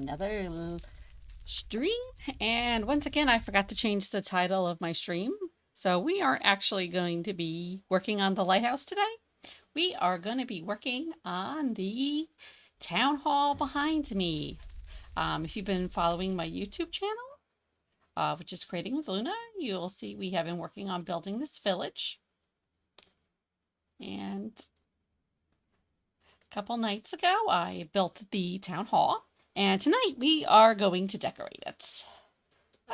another stream. And once again, I forgot to change the title of my stream. So we are actually going to be working on the lighthouse today. We are going to be working on the town hall behind me. If you've been following my YouTube channel, which is Creating with Luna, you'll see we have been working on building this village. And a couple nights ago, I built the town hall. And tonight we are going to decorate it.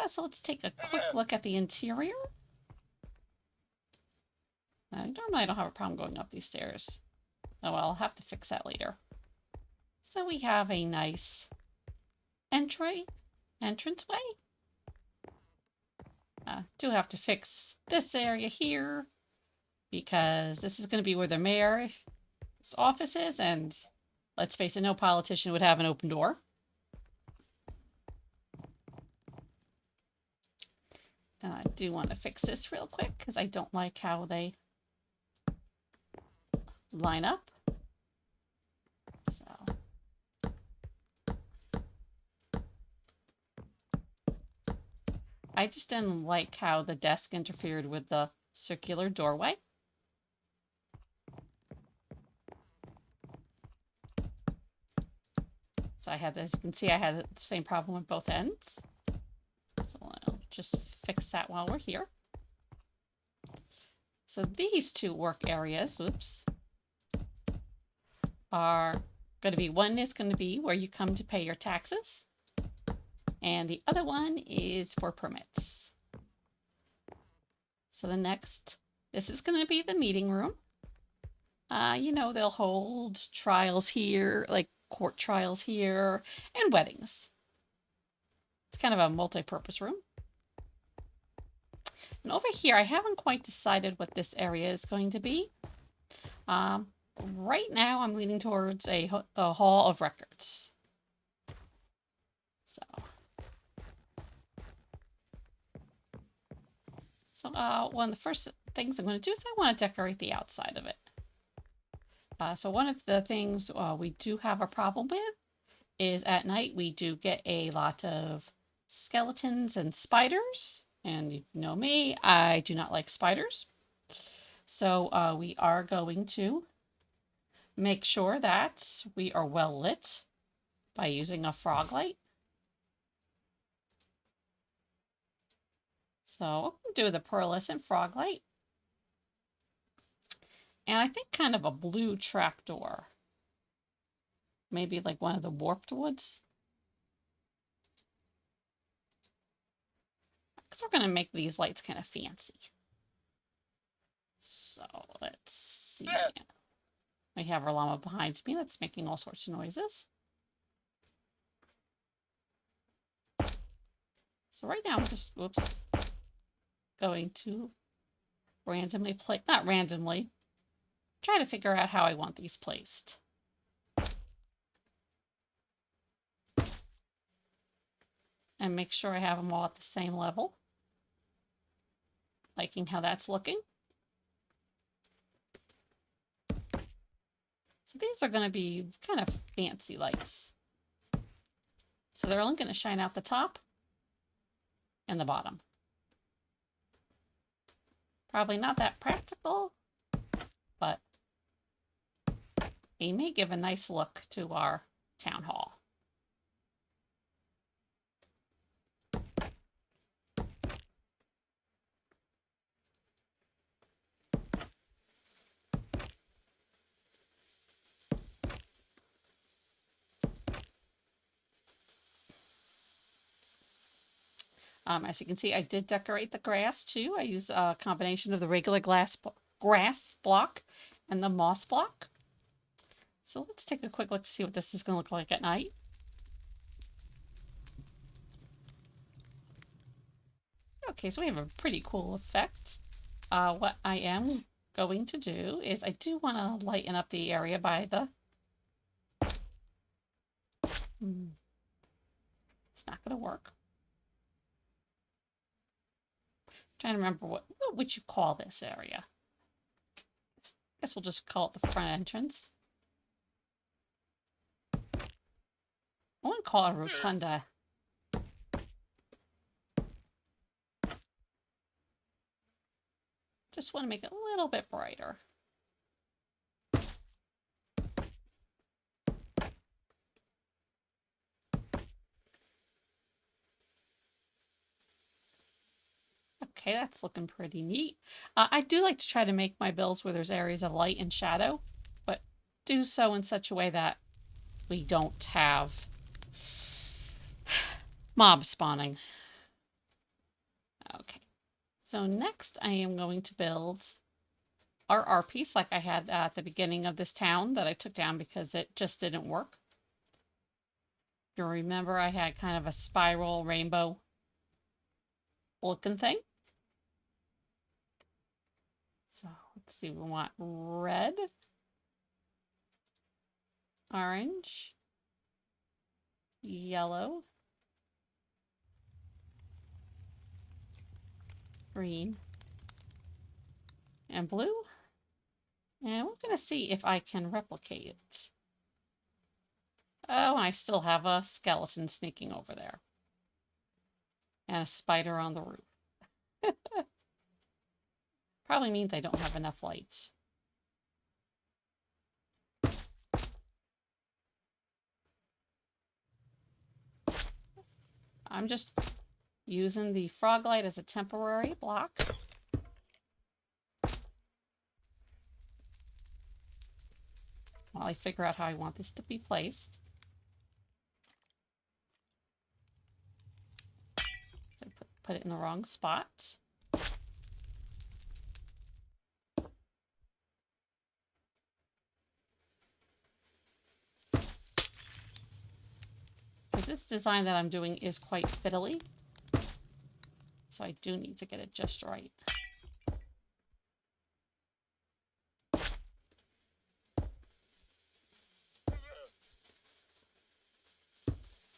So let's take a quick look at the interior. Normally I don't have a problem going up these stairs. Oh well, I'll have to fix that later. So we have a nice entranceway. Do have to fix this area here because this is going to be where the mayor's office is, and let's face it, no politician would have an open door. I do want to fix this real quick because I don't like how they line up. So I just didn't like how the desk interfered with the circular doorway. So I had, as you can see, I had the same problem with both ends. So I'll just fix that while we're here. So these two work areas, are going to be, one is going to be where you come to pay your taxes, and the other one is for permits. So this is going to be the meeting room. They'll hold trials here, like court trials here, and weddings. It's kind of a multi-purpose room. And over here, I haven't quite decided what this area is going to be. Right now, I'm leaning towards a hall of records. So one of the first things I'm going to do is I want to decorate the outside of it. So one of the things we do have a problem with is at night we do get a lot of skeletons and spiders. And you know me, I do not like spiders. So we are going to make sure that we are well lit by using a frog light. So we'll do the pearlescent frog light. And I think kind of a blue trapdoor. Maybe like one of the warped woods. Because we're going to make these lights kind of fancy. So let's see. We have our llama behind me that's making all sorts of noises. So right now I'm just, going to randomly not randomly, try to figure out how I want these placed. And make sure I have them all at the same level. Liking how that's looking. So these are going to be kind of fancy lights. So they're only going to shine out the top and the bottom. Probably not that practical, but they may give a nice look to our town hall. As you can see, I did decorate the grass too. I use a combination of the regular grass block and the moss block. So let's take a quick look to see what this is going to look like at night. Okay, so we have a pretty cool effect. What I am going to do is I do want to lighten up the area by the... It's not going to work. Trying to remember what would you call this area? I guess we'll just call it the front entrance. I want to call it a rotunda. Just want to make it a little bit brighter. Okay, that's looking pretty neat. I do like to try to make my builds where there's areas of light and shadow, but do so in such a way that we don't have mob spawning. Okay, so next I am going to build our piece like I had at the beginning of this town that I took down because it just didn't work. You remember I had kind of a spiral rainbow looking thing. So let's see, we want red, orange, yellow, green, and blue. And we're going to see if I can replicate it. Oh, I still have a skeleton sneaking over there. And a spider on the roof. Probably means I don't have enough lights. I'm just using the frog light as a temporary block. While I figure out how I want this to be placed. So put it in the wrong spot. Because this design that I'm doing is quite fiddly. So I do need to get it just right.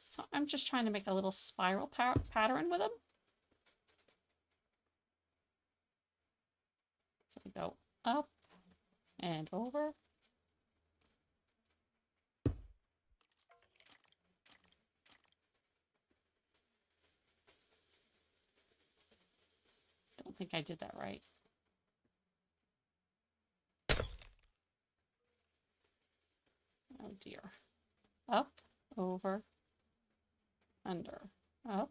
So I'm just trying to make a little spiral pattern with them. So we go up and over. Don't think I did that right. Oh dear. Up, over, under, up.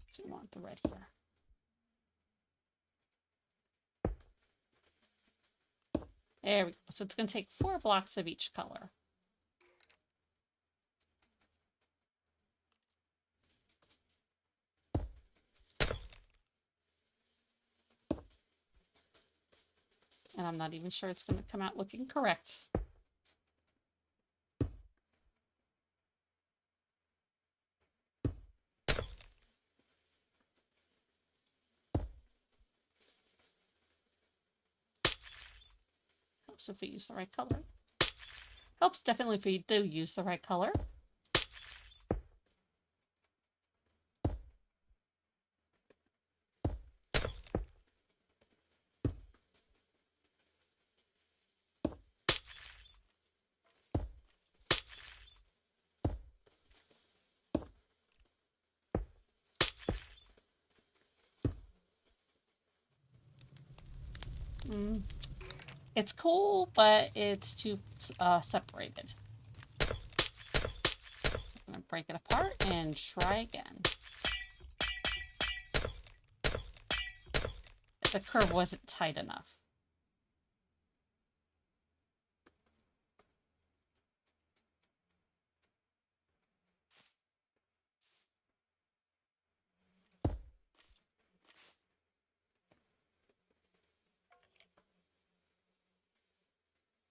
So we want the red here. There we go. So it's going to take 4 blocks of each color. And I'm not even sure it's going to come out looking correct. Helps if we use the right color. Helps definitely if we do use the right color. It's cool, but it's too separated. So I'm going to break it apart and try again. The curve wasn't tight enough.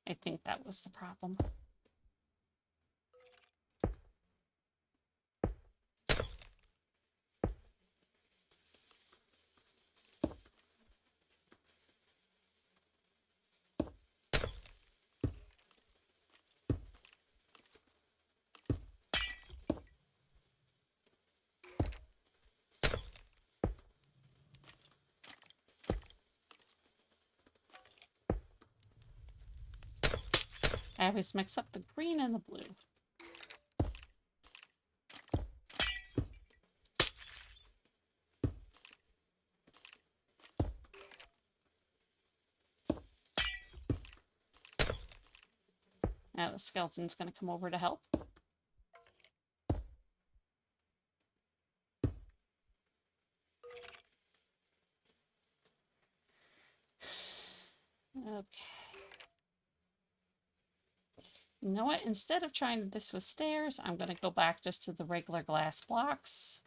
I think that was the problem. I always mix up the green and the blue. Now the skeleton's going to come over to help. Okay. You know what? Instead of trying this with stairs, I'm going to go back just to the regular glass blocks.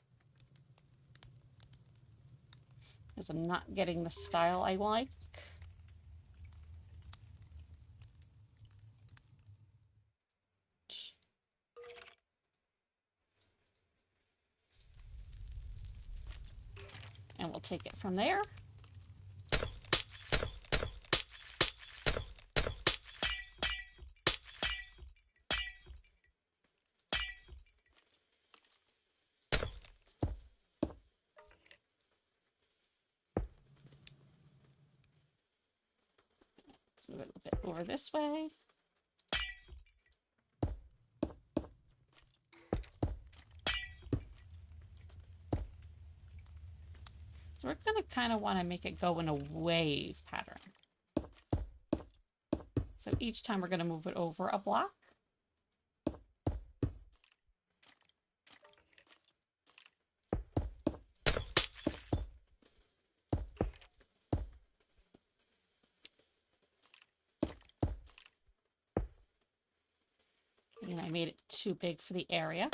Because I'm not getting the style I like. And we'll take it from there. Let's move it a little bit over this way. So we're going to kind of want to make it go in a wave pattern. So each time we're going to move it over a block. And I made it too big for the area.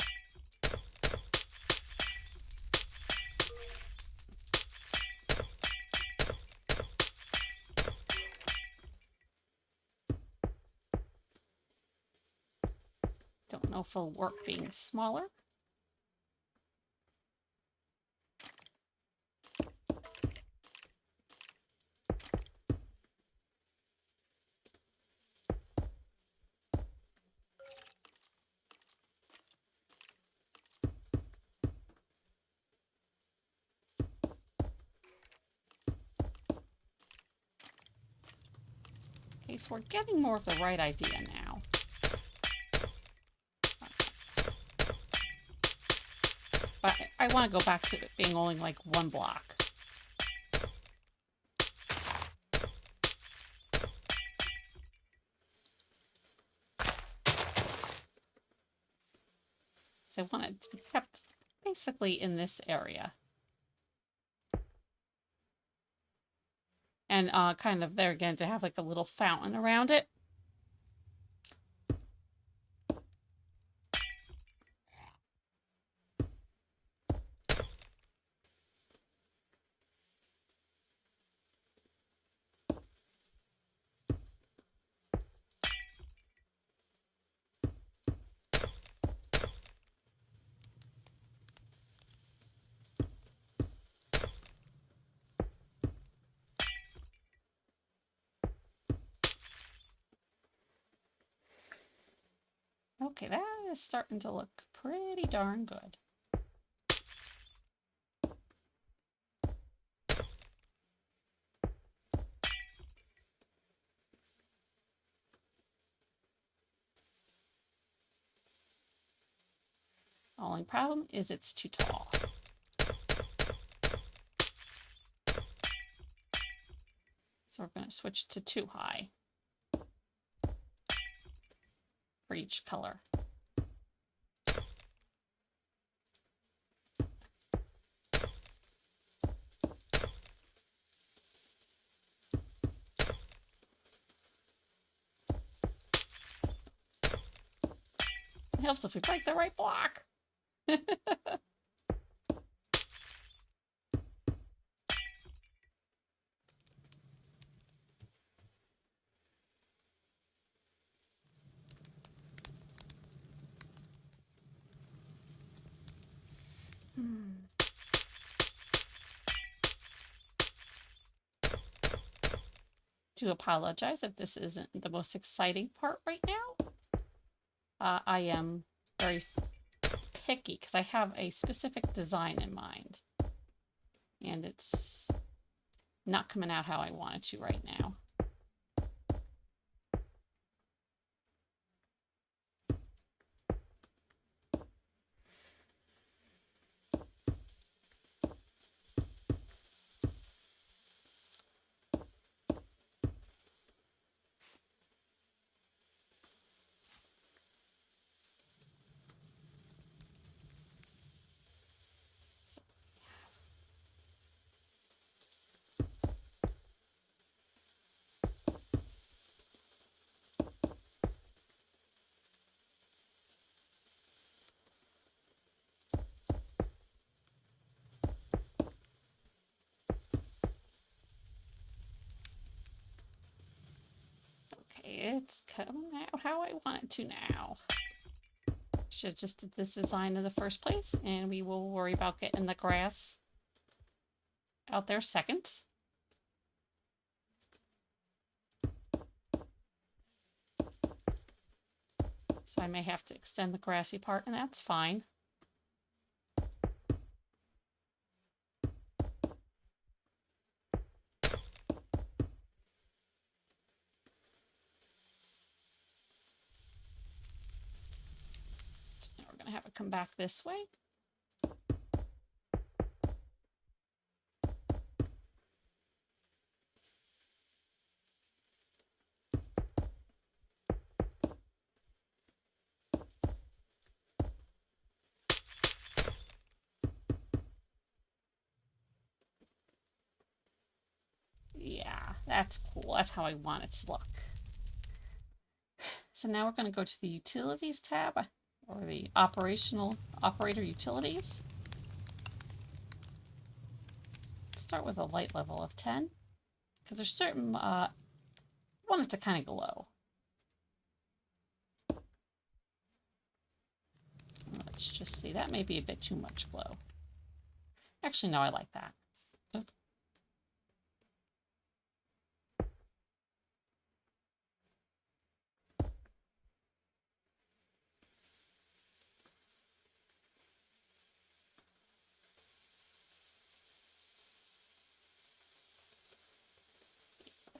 Don't know if it'll work being smaller. Okay, so we're getting more of the right idea now. But I want to go back to it being only like one block. So I want it to be kept basically in this area. And kind of there again to have like a little fountain around it. Okay, that is starting to look pretty darn good. Only problem is it's too tall. So we're going to switch to too high for each color. It helps if we break the right block. Do apologize if this isn't the most exciting part right now. I am very picky because I have a specific design in mind. And it's not coming out how I want it to right now. Okay, it's coming out how I want it to now. Should have just did this design in the first place, and we will worry about getting the grass out there second. So I may have to extend the grassy part, and that's fine. So now we're going to have it come back this way. Yeah, that's cool. That's how I want it to look. So now we're going to go to the Utilities tab, or the Operator Utilities. Start with a light level of 10, because there's certain, I want it to kind of glow. Let's just see, that may be a bit too much glow. Actually, no, I like that. Oops.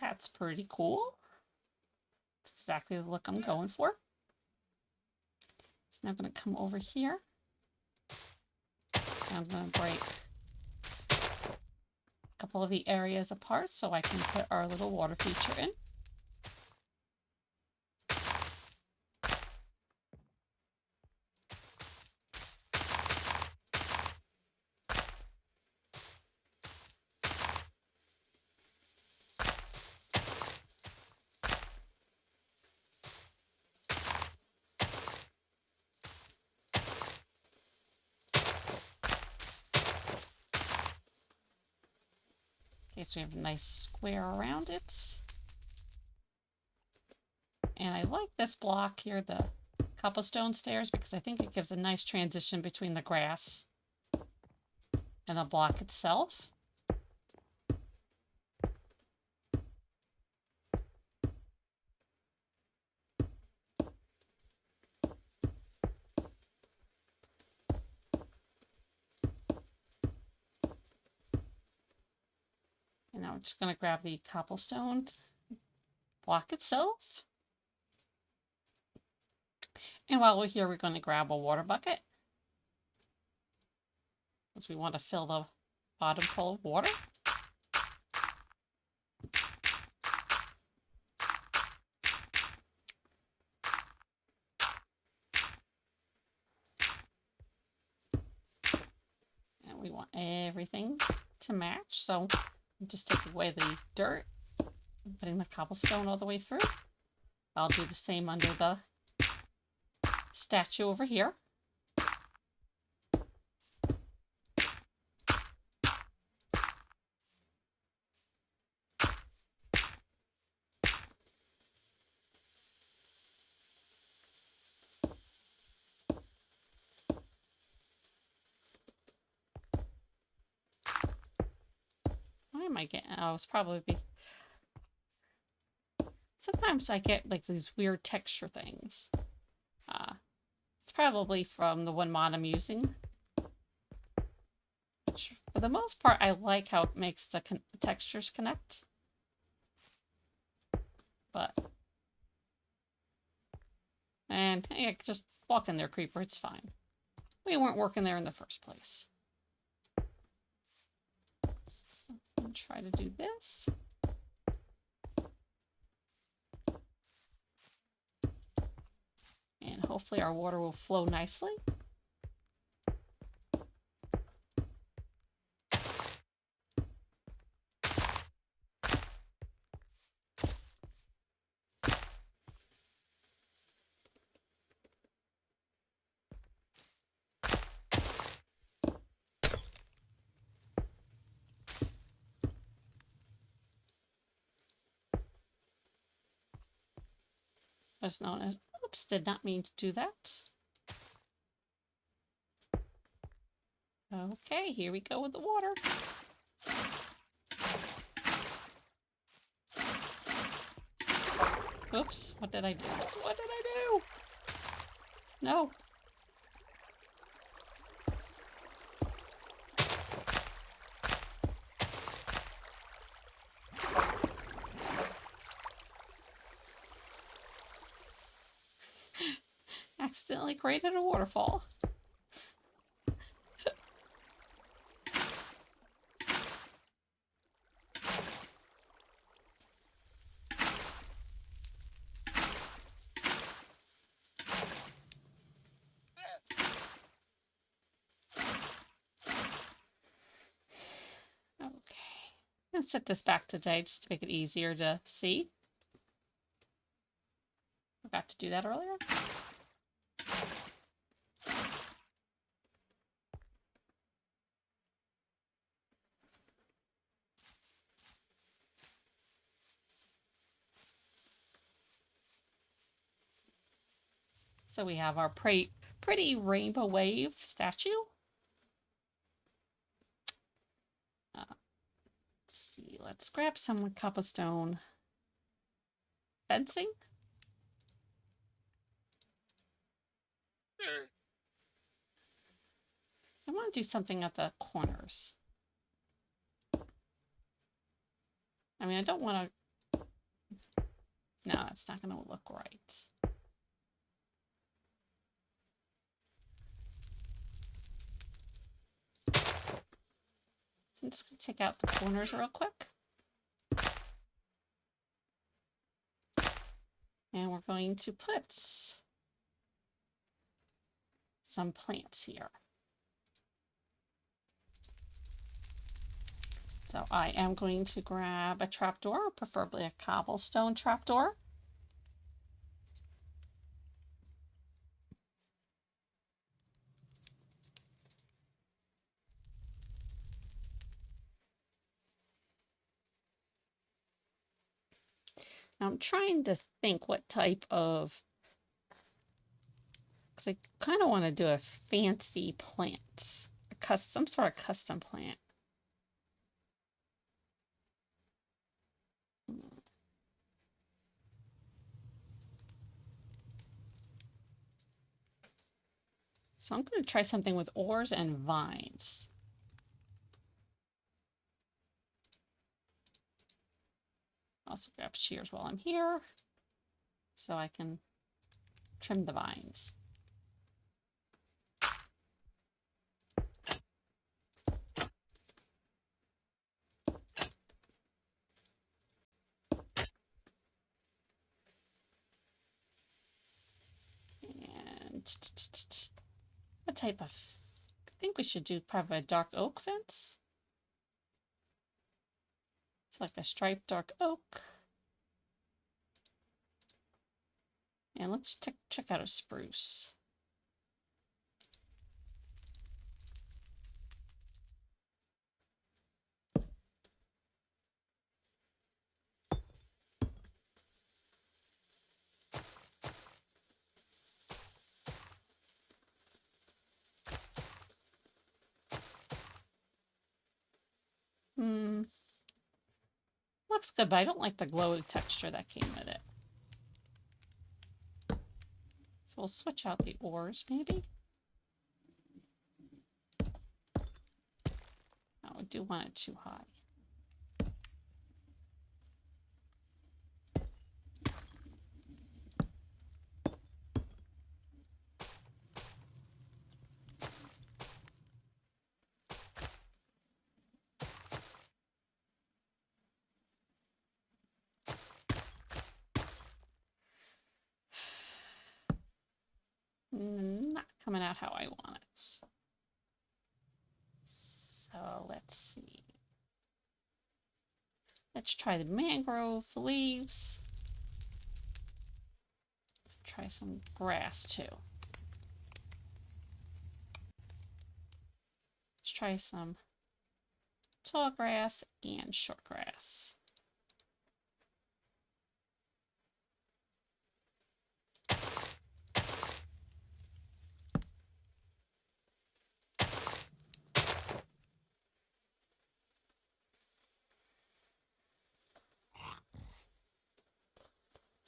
That's pretty cool. It's exactly the look I'm going for. So now I'm going to come over here. I'm going to break a couple of the areas apart so I can put our little water feature in. Okay, so we have a nice square around it. And I like this block here, the cobblestone stairs, because I think it gives a nice transition between the grass and the block itself. And now I'm just going to grab the cobblestone block itself. And while we're here, we're going to grab a water bucket, because we want to fill the bottom full of water. And we want everything to match. So I'm just taking away the dirt and putting the cobblestone all the way through. I'll do the same under the statue over here. Why am I getting? Oh, it's probably sometimes I get like these weird texture things. It's probably from the one mod I'm using, which for the most part I like how it makes the textures connect. But and yeah, just walk in there, creeper. It's fine. We weren't working there in the first place. So I'm gonna try to do this. And hopefully our water will flow nicely. was known as, oops, did not mean to do that. Okay, here we go with the water. Oops, what did I do? What did I do? No. Accidentally created a waterfall. Okay. I'm gonna set this back today just to make it easier to see. Forgot to do that earlier. So we have our pretty rainbow wave statue. Let's see, let's grab some cobblestone fencing. I want to do something at the corners. I mean, I don't want to... No, that's not going to look right. So I'm just going to take out the corners real quick. And we're going to put some plants here. So I am going to grab a trapdoor, preferably a cobblestone trapdoor. Now I'm trying to think what type of, because I kind of want to do a fancy plant, some sort of custom plant. So I'm going to try something with oars and vines. Also grab shears while I'm here so I can trim the vines. And what type of, I think we should do probably a dark oak fence. It's like a striped dark oak. And let's check out a spruce. Looks good, but I don't like the glowy texture that came with it. So we'll switch out the oars, maybe. No, I do want it too high. Not coming out how I want it. So let's see. Let's try the mangrove leaves. Try some grass too. Let's try some tall grass and short grass.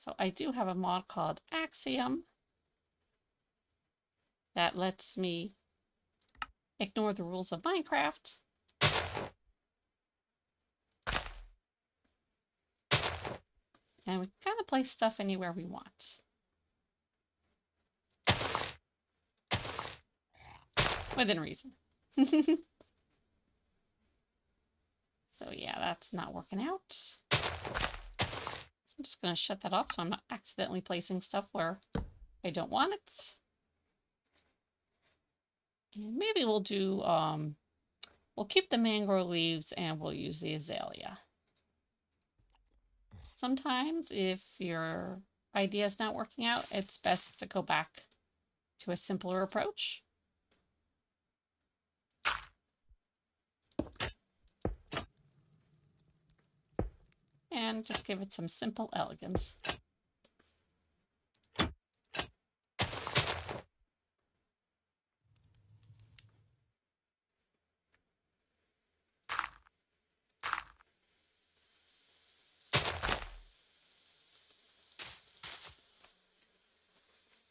So I do have a mod called Axiom that lets me ignore the rules of Minecraft and we kind of place stuff anywhere we want. Within reason. So yeah, that's not working out. So I'm just going to shut that off so I'm not accidentally placing stuff where I don't want it. And maybe we'll do, we'll keep the mangrove leaves and we'll use the azalea. Sometimes if your idea is not working out, it's best to go back to a simpler approach. And just give it some simple elegance.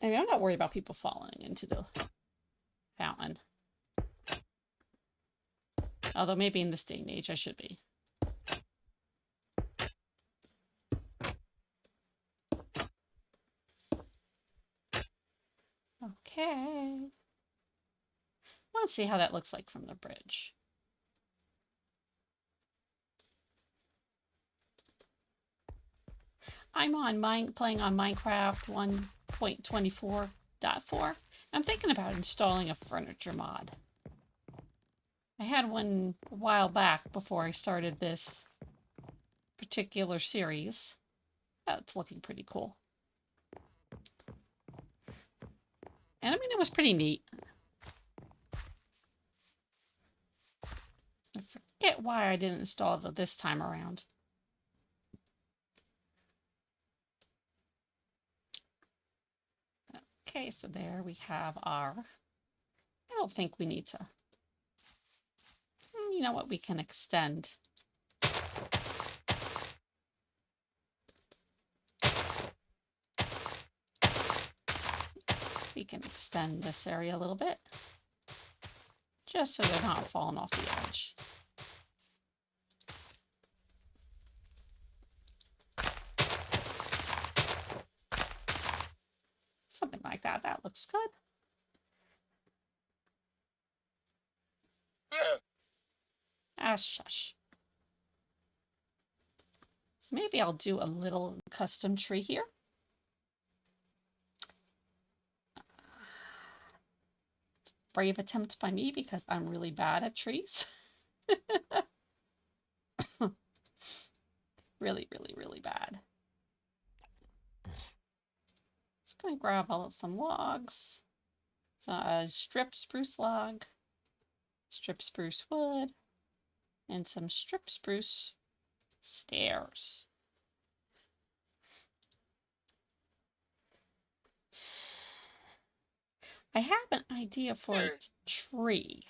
I mean, I'm not worried about people falling into the fountain. Although maybe in this day and age I should be. Okay. Let's see how that looks like from the bridge. I'm playing on Minecraft 1.24.4. I'm thinking about installing a furniture mod. I had one a while back before I started this particular series. That's looking pretty cool. And I mean, it was pretty neat. I forget why I didn't install it this time around. Okay, so there we have our, I don't think we need to, you know what, we can extend. We can extend this area a little bit, just so they're not falling off the edge. Something like that, that looks good. Ah, shush. So maybe I'll do a little custom tree here. It's a brave attempt by me because I'm really bad at trees. Really, really, really bad. Just going to grab all of some logs. So a strip spruce log, strip spruce wood, and some strip spruce stairs. I have an idea for a tree.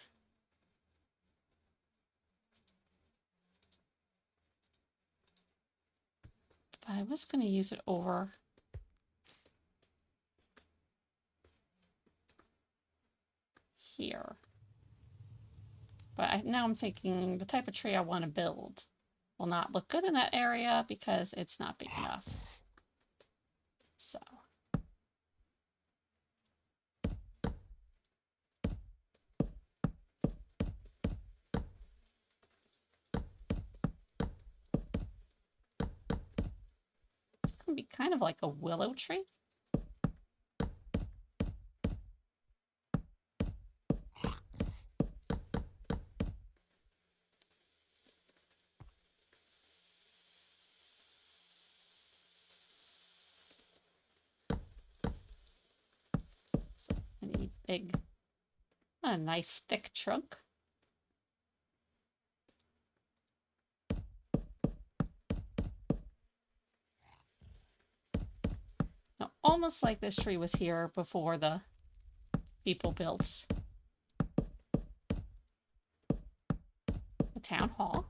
But I was going to use it over here. But now I'm thinking the type of tree I want to build will not look good in that area because it's not big enough. So. It's going to be kind of like a willow tree. So I need a nice thick trunk. Now, almost like this tree was here before the people built the town hall.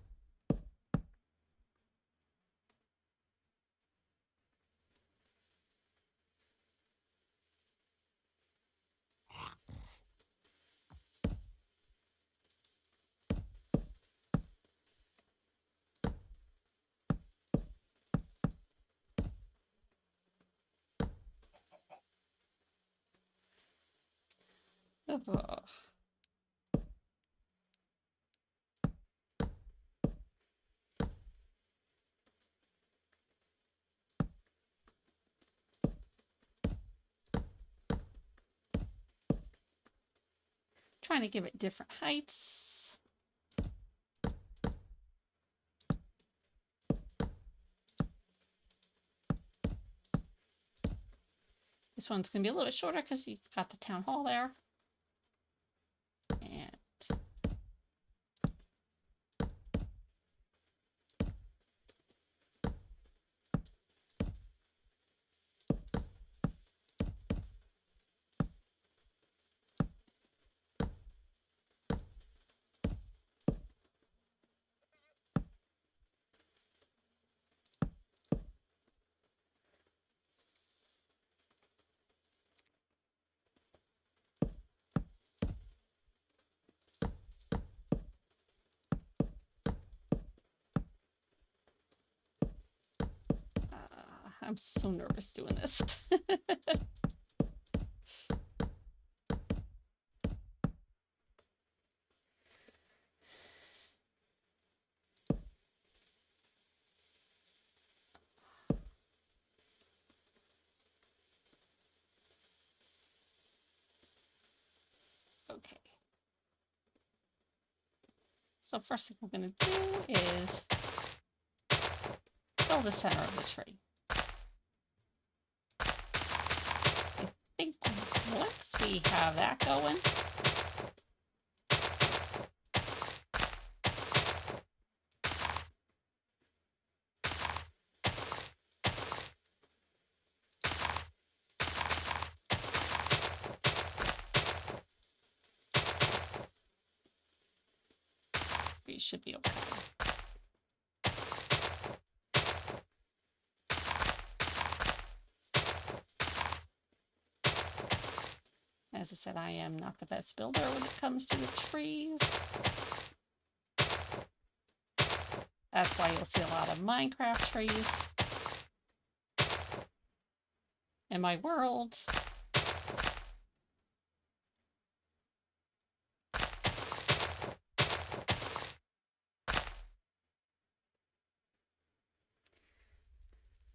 Ugh. Trying to give it different heights. This one's going to be a little bit shorter because you've got the town hall there. And I'm so nervous doing this. Okay. So first thing I'm going to do is fill the center of the tree. I think once we have that going, we should be okay. As I said, I am not the best builder when it comes to the trees. That's why you'll see a lot of Minecraft trees in my world.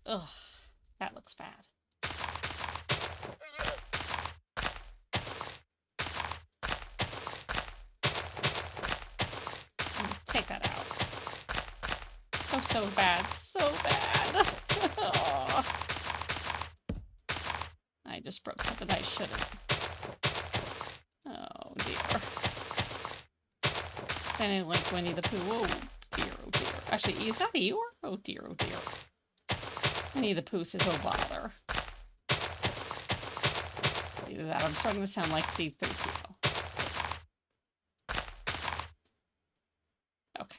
Ugh, that looks bad. Take that out. So bad. So bad. Oh. I just broke something I shouldn't. Oh dear. Sounding like Winnie the Pooh. Oh dear, oh dear. Actually, is that Eeyore? Oh dear, oh dear. Winnie the Pooh says, oh bother. Either that, I'm starting to sound like C-3PO. Okay.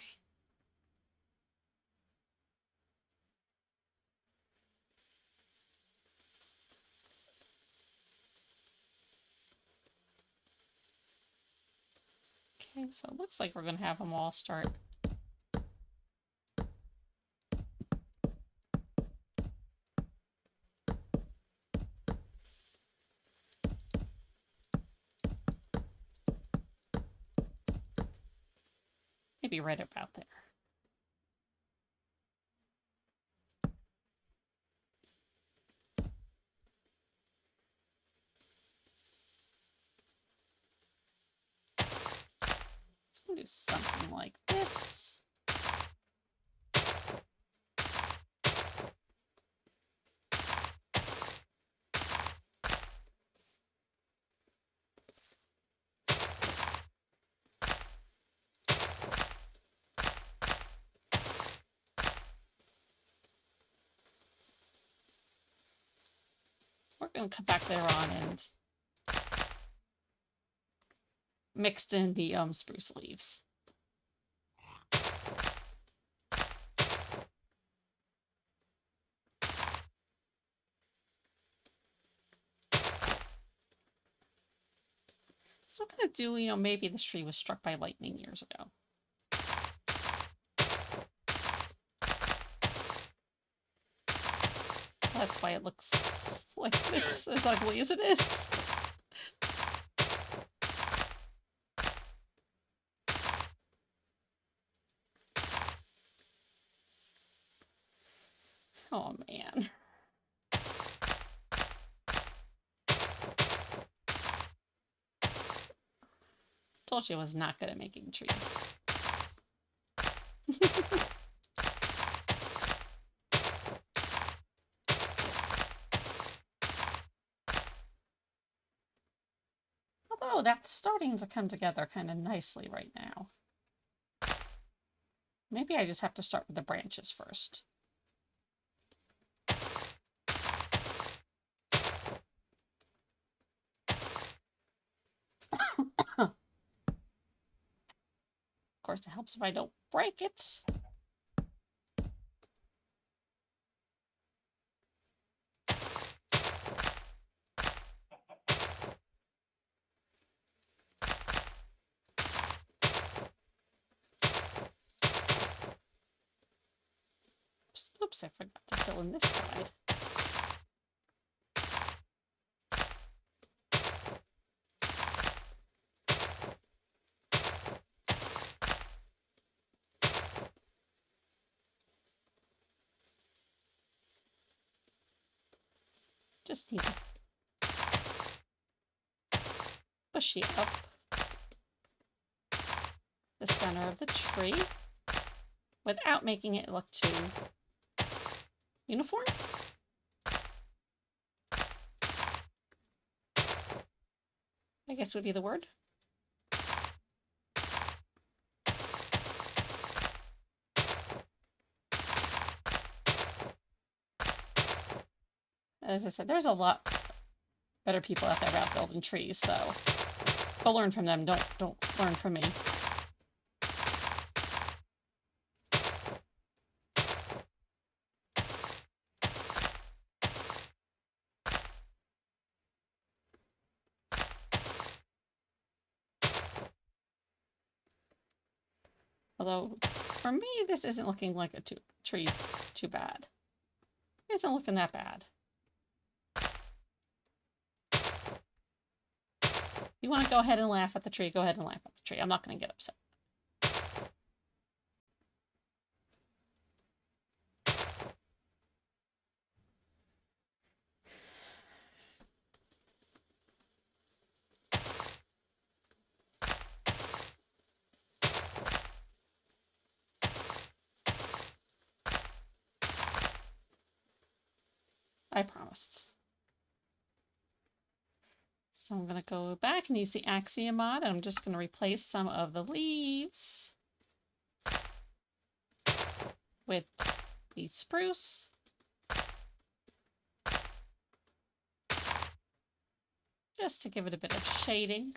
Okay, so it looks like we're going to have them all start. Maybe right about there. Let's go do something like this. We're going to come back there on and mixed in the spruce leaves. So we're going to do, maybe this tree was struck by lightning years ago. That's why it looks like this, as ugly as it is. Oh, man. Told you I was not good at making trees. Although that's starting to come together kind of nicely right now. Maybe I just have to start with the branches first. Of course, it helps if I don't break it. Oops, I forgot to fill in this side. Just need to push it up the center of the tree without making it look too uniform. I guess would be the word. As I said, there's a lot better people out there about building trees, so go learn from them. Don't learn from me. Although, for me, this isn't looking like a tree too bad. It isn't looking that bad. You want to go ahead and laugh at the tree, go ahead and laugh at the tree. I'm not going to get upset. I promised. So I'm going to go back and use the Axiom mod. I'm just going to replace some of the leaves with the spruce. Just to give it a bit of shading.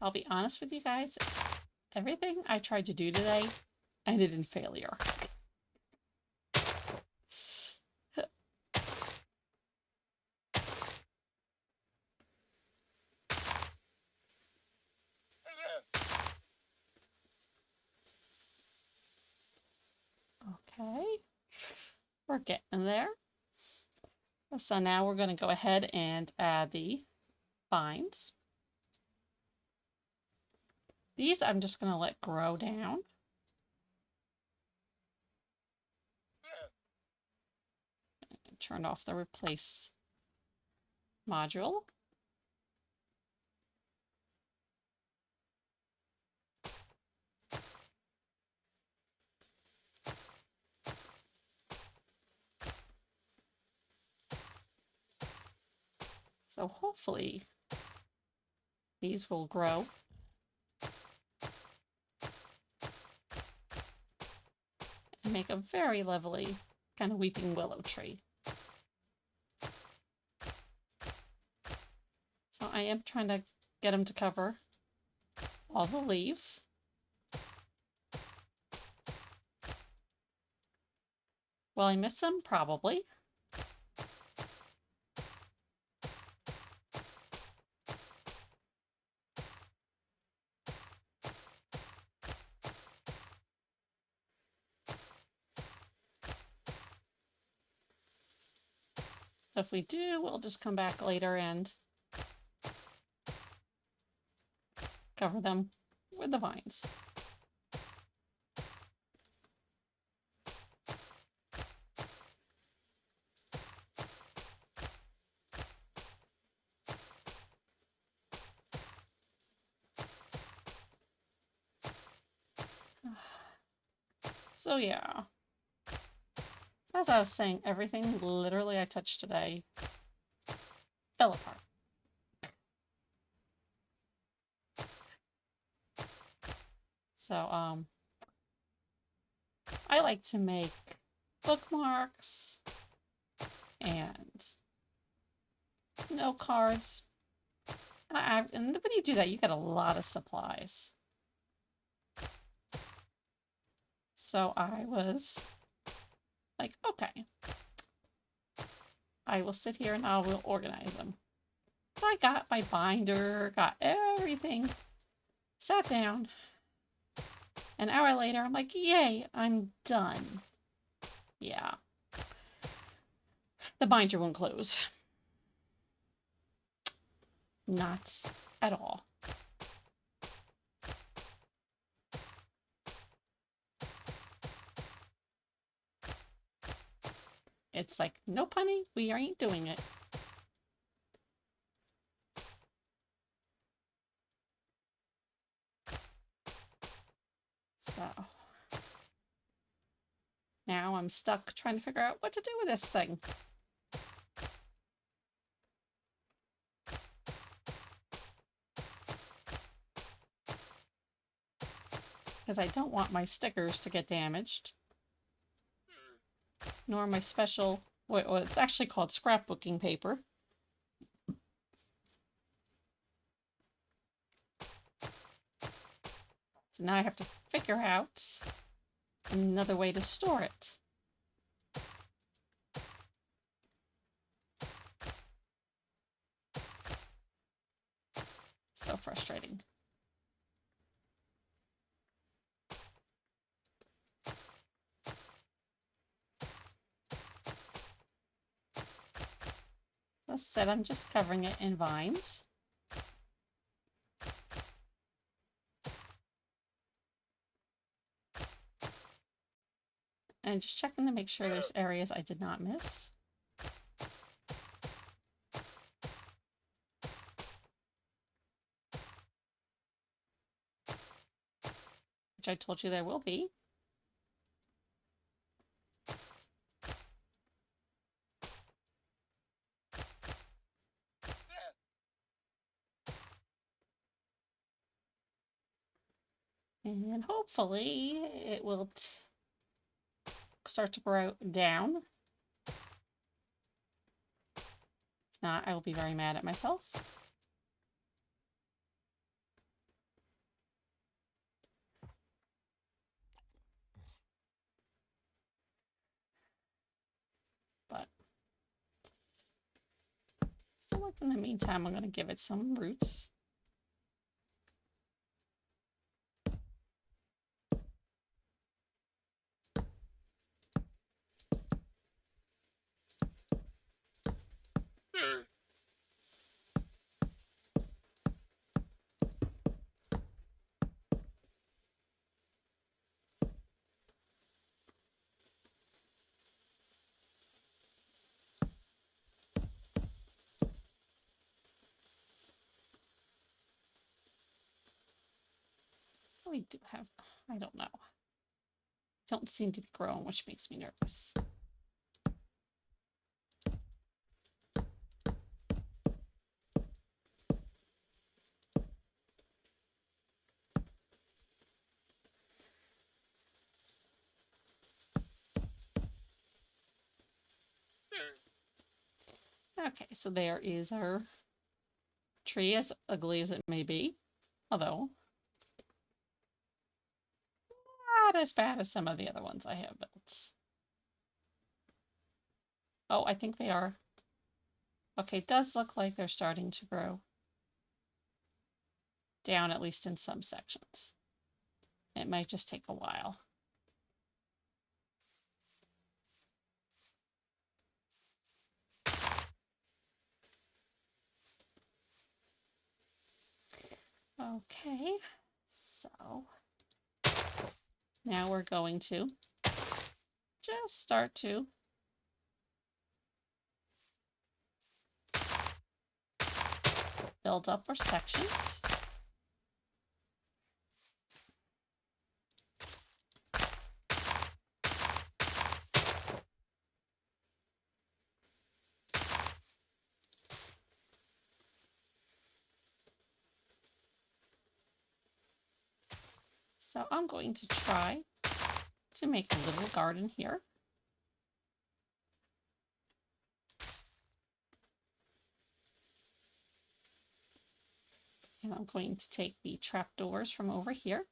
I'll be honest with you guys, everything I tried to do today ended in failure. Okay, we're getting there. So now we're going to go ahead and add the vines. These I'm just going to let grow down. Turn off the replace module. So hopefully these will grow. And make a very lovely kind of weeping willow tree. So I am trying to get them to cover all the leaves. Will I miss them? Probably. So if we do, we'll just come back later and cover them with the vines. So yeah, as I was saying, everything literally I touched today fell apart. So I like to make bookmarks and note cards. And when you do that, you get a lot of supplies. So I was like, okay, I will sit here and I will organize them. So I got my binder, got everything, sat down. An hour later, I'm like, yay, I'm done. Yeah. The binder won't close. Not at all. It's like, nope, honey, we ain't doing it. So now I'm stuck trying to figure out what to do with this thing. Because I don't want my stickers to get damaged. Nor my special, well, it's actually called scrapbooking paper. So now I have to figure out another way to store it. So frustrating. As I said, I'm just covering it in vines. And just checking to make sure there's areas I did not miss. Which I told you there will be. And hopefully it will start to grow down. If not, I will be very mad at myself. But so in the meantime, I'm going to give it some roots. We do have, I don't know. Don't seem to be growing, which makes me nervous. Okay, so there is our tree, as ugly as it may be, although not as bad as some of the other ones I have built. Oh, I think they are. Okay, it does look like they're starting to grow down, at least in some sections. It might just take a while. Okay, so now we're going to just start to build up our sections. So I'm going to try to make a little garden here. And I'm going to take the trapdoors from over here.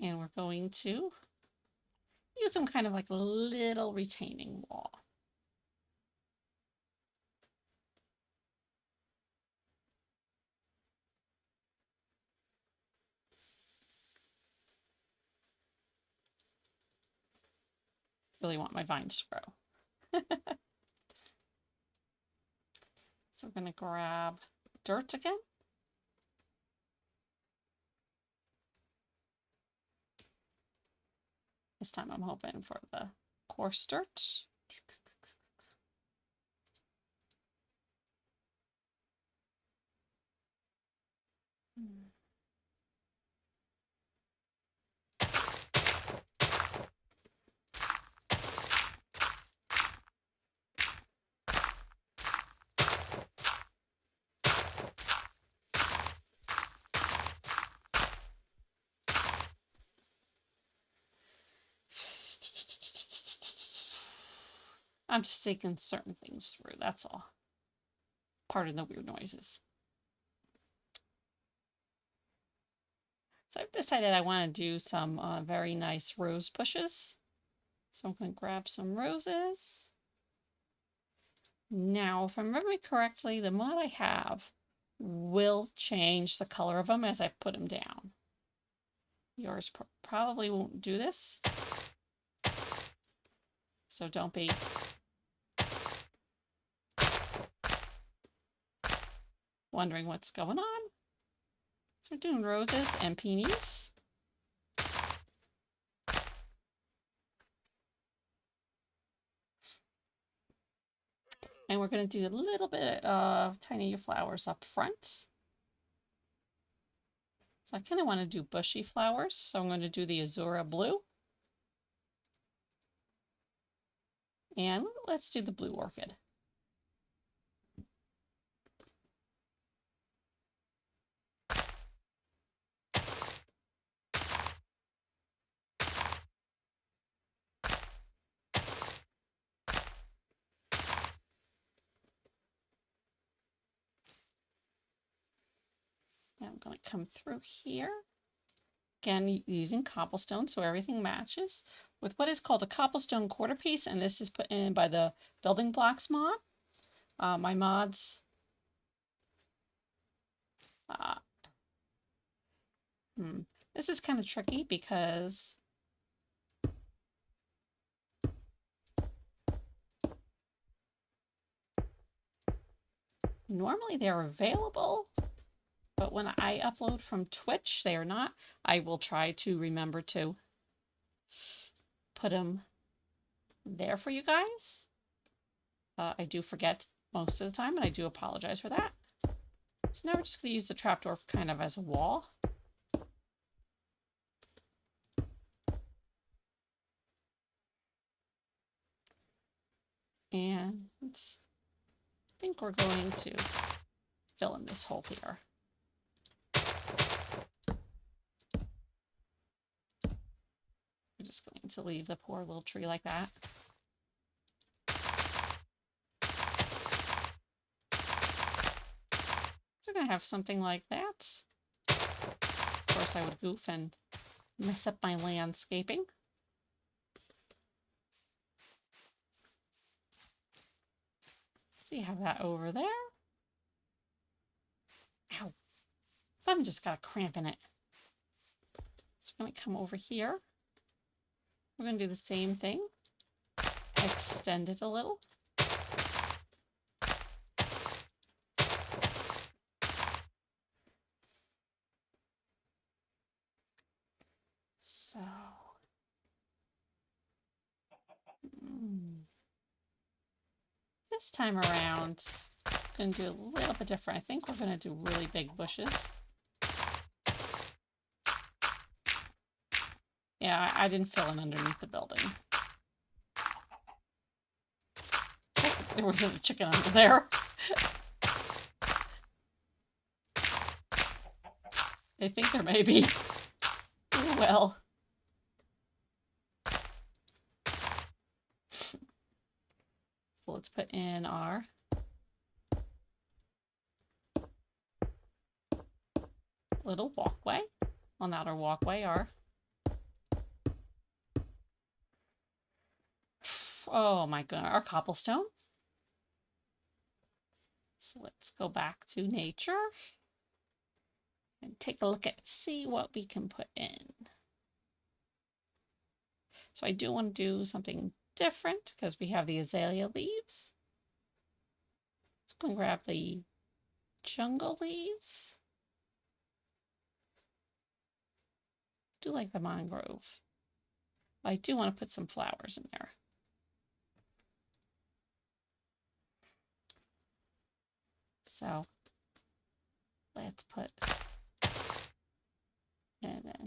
And we're going to use some kind of like a little retaining wall. Really want my vines to grow. So we're going to grab dirt again. This time I'm hoping for the coarse dirt. I'm just taking certain things through, that's all. Pardon the weird noises. So I've decided I want to do some very nice rose bushes. So I'm going to grab some roses. Now, if I remember correctly, the mod I have will change the color of them as I put them down. Yours probably won't do this. So don't be wondering what's going on. So we're doing roses and peonies. And we're going to do a little bit of tiny flowers up front. So I kind of want to do bushy flowers. So I'm going to do the Azura blue. And let's do the blue orchid. And I'm going to come through here. Again, using cobblestone so everything matches with what is called a cobblestone quarter piece, and this is put in by the building blocks mod. My mods this is kind of tricky because normally they're available, but when I upload from Twitch, they are not. I will try to remember to put them there for you guys. I do forget most of the time, and I do apologize for that. So now we're just going to use the trapdoor kind of as a wall. And I think we're going to fill in this hole here. We're just going to leave the poor little tree like that. So we're going to have something like that. Of course, I would goof and mess up my landscaping. So you have that over there. Ow. I've just got a cramp in it. So we're going to come over here. We're going to do the same thing. Extend it a little. This time around, I'm going to do a little bit different. I think we're going to do really big bushes. Yeah, I didn't fill in underneath the building. There wasn't a chicken under there. I think there may be. Oh, well. So let's put in our little walkway. Well, not our walkway, our... Oh my goodness, our cobblestone. So let's go back to nature and take a look at, see what we can put in. So I do want to do something different because we have the azalea leaves. So I'm going to grab the jungle leaves. I do like the mangrove. I do want to put some flowers in there. So let's put, and then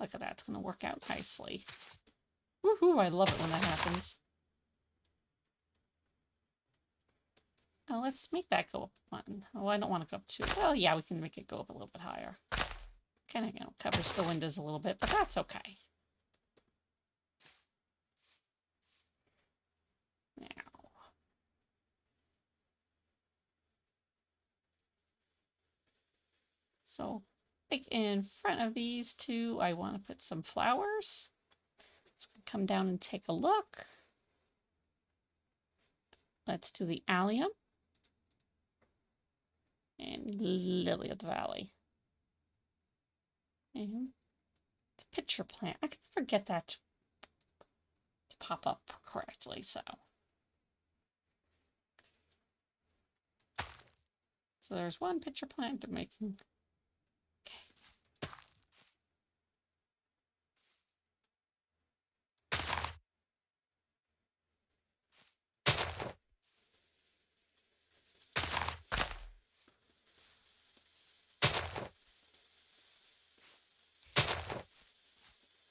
look at that, it's going to work out nicely. Woohoo, I love it when that happens. Now let's make that go up one. Oh, I don't want to go up two. Well, yeah, we can make it go up a little bit higher. Kind of, covers the windows a little bit, but that's okay. Now, so like in front of these two, I want to put some flowers. So come down and take a look. Let's do the allium and lily of the valley. And the pitcher plant. I can forget that to pop up correctly. So there's one pitcher plant to making.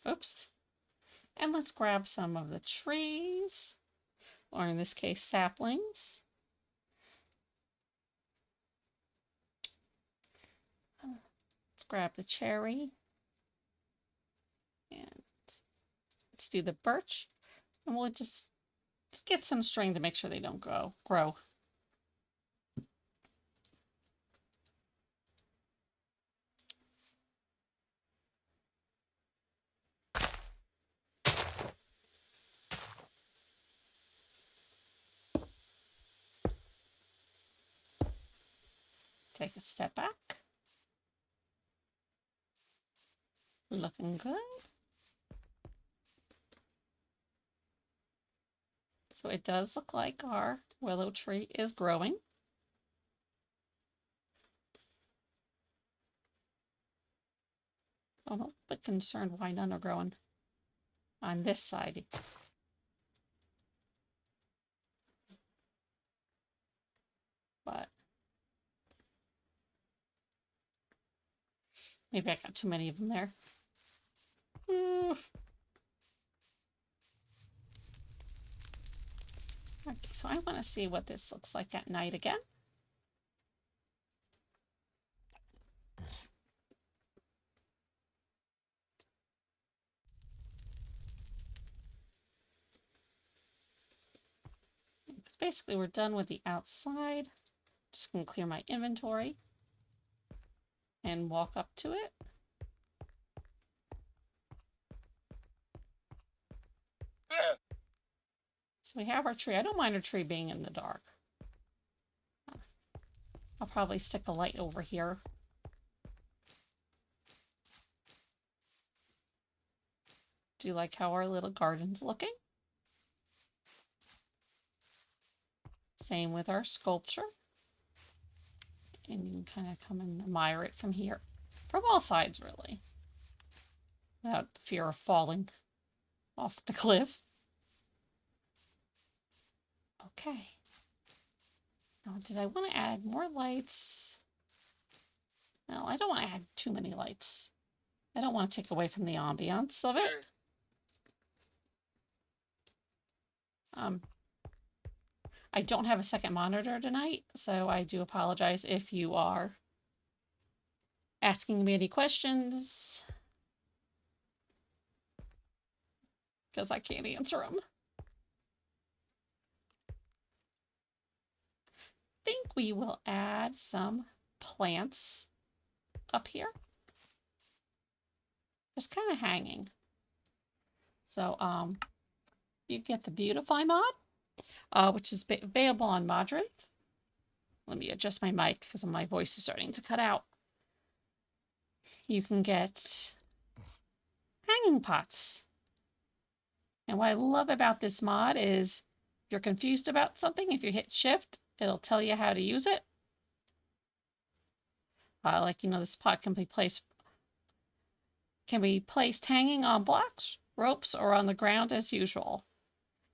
Oops. And let's grab some of the trees, or in this case, saplings. Let's grab the cherry. And let's do the birch. And we'll just get some string to make sure they don't grow. Take a step back. Looking good. So it does look like our willow tree is growing. I'm a bit concerned why none are growing on this side. But maybe I got too many of them there. Okay, so I want to see what this looks like at night again. Because basically we're done with the outside. Just gonna clear my inventory and walk up to it. So we have our tree. I don't mind our tree being in the dark. I'll probably stick a light over here. Do you like how our little garden's looking? Same with our sculpture. And you can kind of come and admire it from here. From all sides, really. Without the fear of falling off the cliff. Okay. Now, did I want to add more lights? No, I don't want to add too many lights. I don't want to take away from the ambiance of it. I don't have a second monitor tonight, so I do apologize if you are asking me any questions, because I can't answer them. I think we will add some plants up here. Just kind of hanging. So you get the Beautify mod, which is available on Modrinth. Let me adjust my mic because my voice is starting to cut out. You can get hanging pots. And what I love about this mod is if you're confused about something, if you hit shift, it'll tell you how to use it. Like, you know, this pot can be placed hanging on blocks, ropes, or on the ground as usual.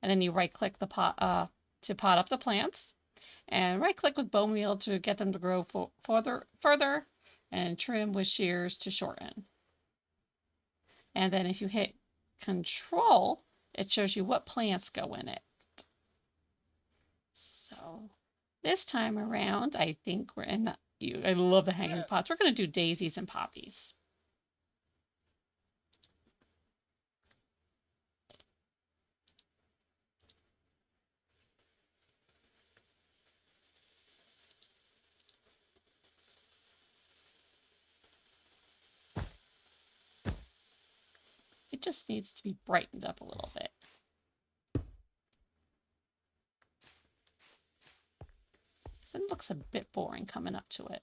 And then you right click the pot to pot up the plants, and right click with bone meal to get them to grow further, and trim with shears to shorten. And then if you hit Control, it shows you what plants go in it. So this time around, I think we're in. I love the hanging pots. We're going to do daisies and poppies. It just needs to be brightened up a little bit. It looks a bit boring coming up to it.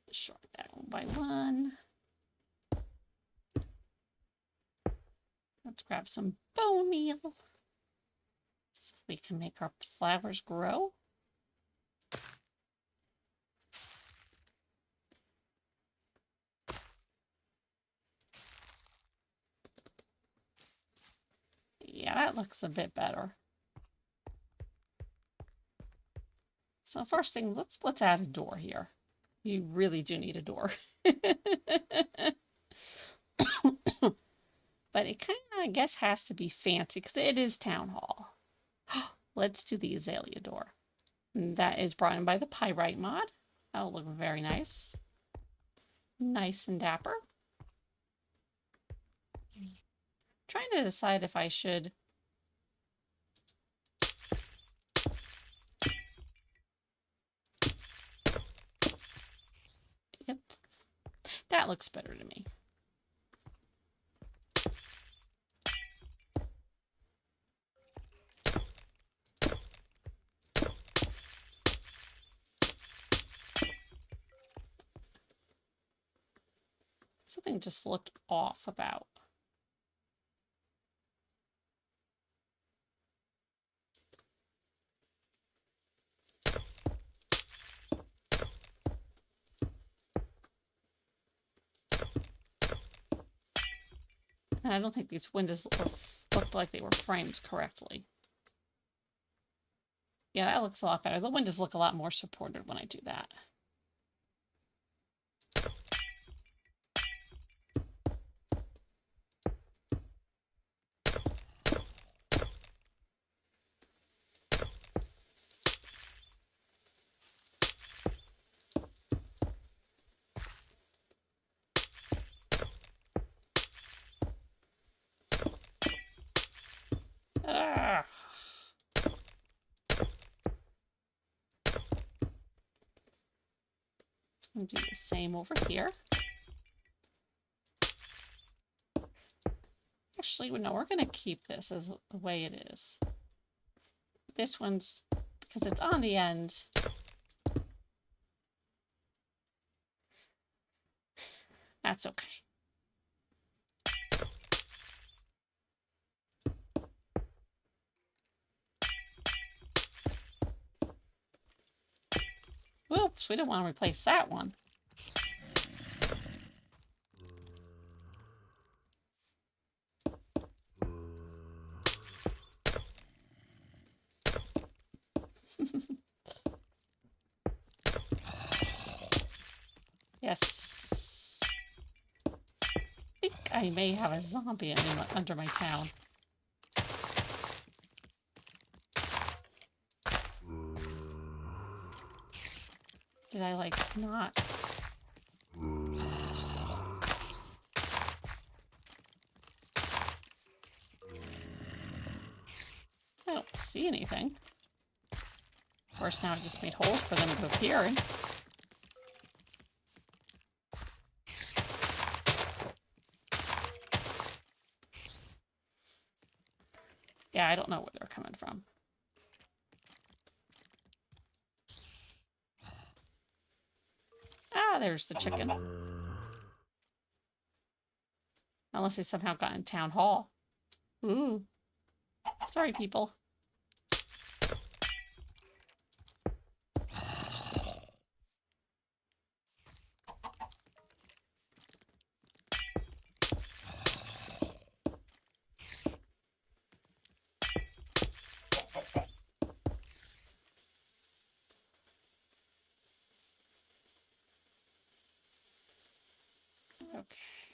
Short that one by one. Let's grab some bone meal so we can make our flowers grow. Yeah, that looks a bit better. So first thing, let's add a door here. You really do need a door. But it kind of, I guess, has to be fancy because it is Town Hall. Let's do the azalea door. And that is brought in by the Pyrite mod. That'll look very nice. Nice and dapper. Trying to decide if I should Yep. That looks better to me. Something just looked off about. And I don't think these windows looked like they were framed correctly. Yeah, that looks a lot better. The windows look a lot more supported when I do that. Ah. So I'm going to do the same over here. Actually, no, we're going to keep this as the way it is. This one's, because it's on the end. That's okay. Whoops, we don't want to replace that one. Yes. I think I may have a zombie under my town. Did I, like, not? I don't see anything. Of course, now I just made holes for them to appear in. Yeah, I don't know where they're coming from. Ah, there's the chicken. Unless they somehow got in town hall. Ooh. Sorry, people.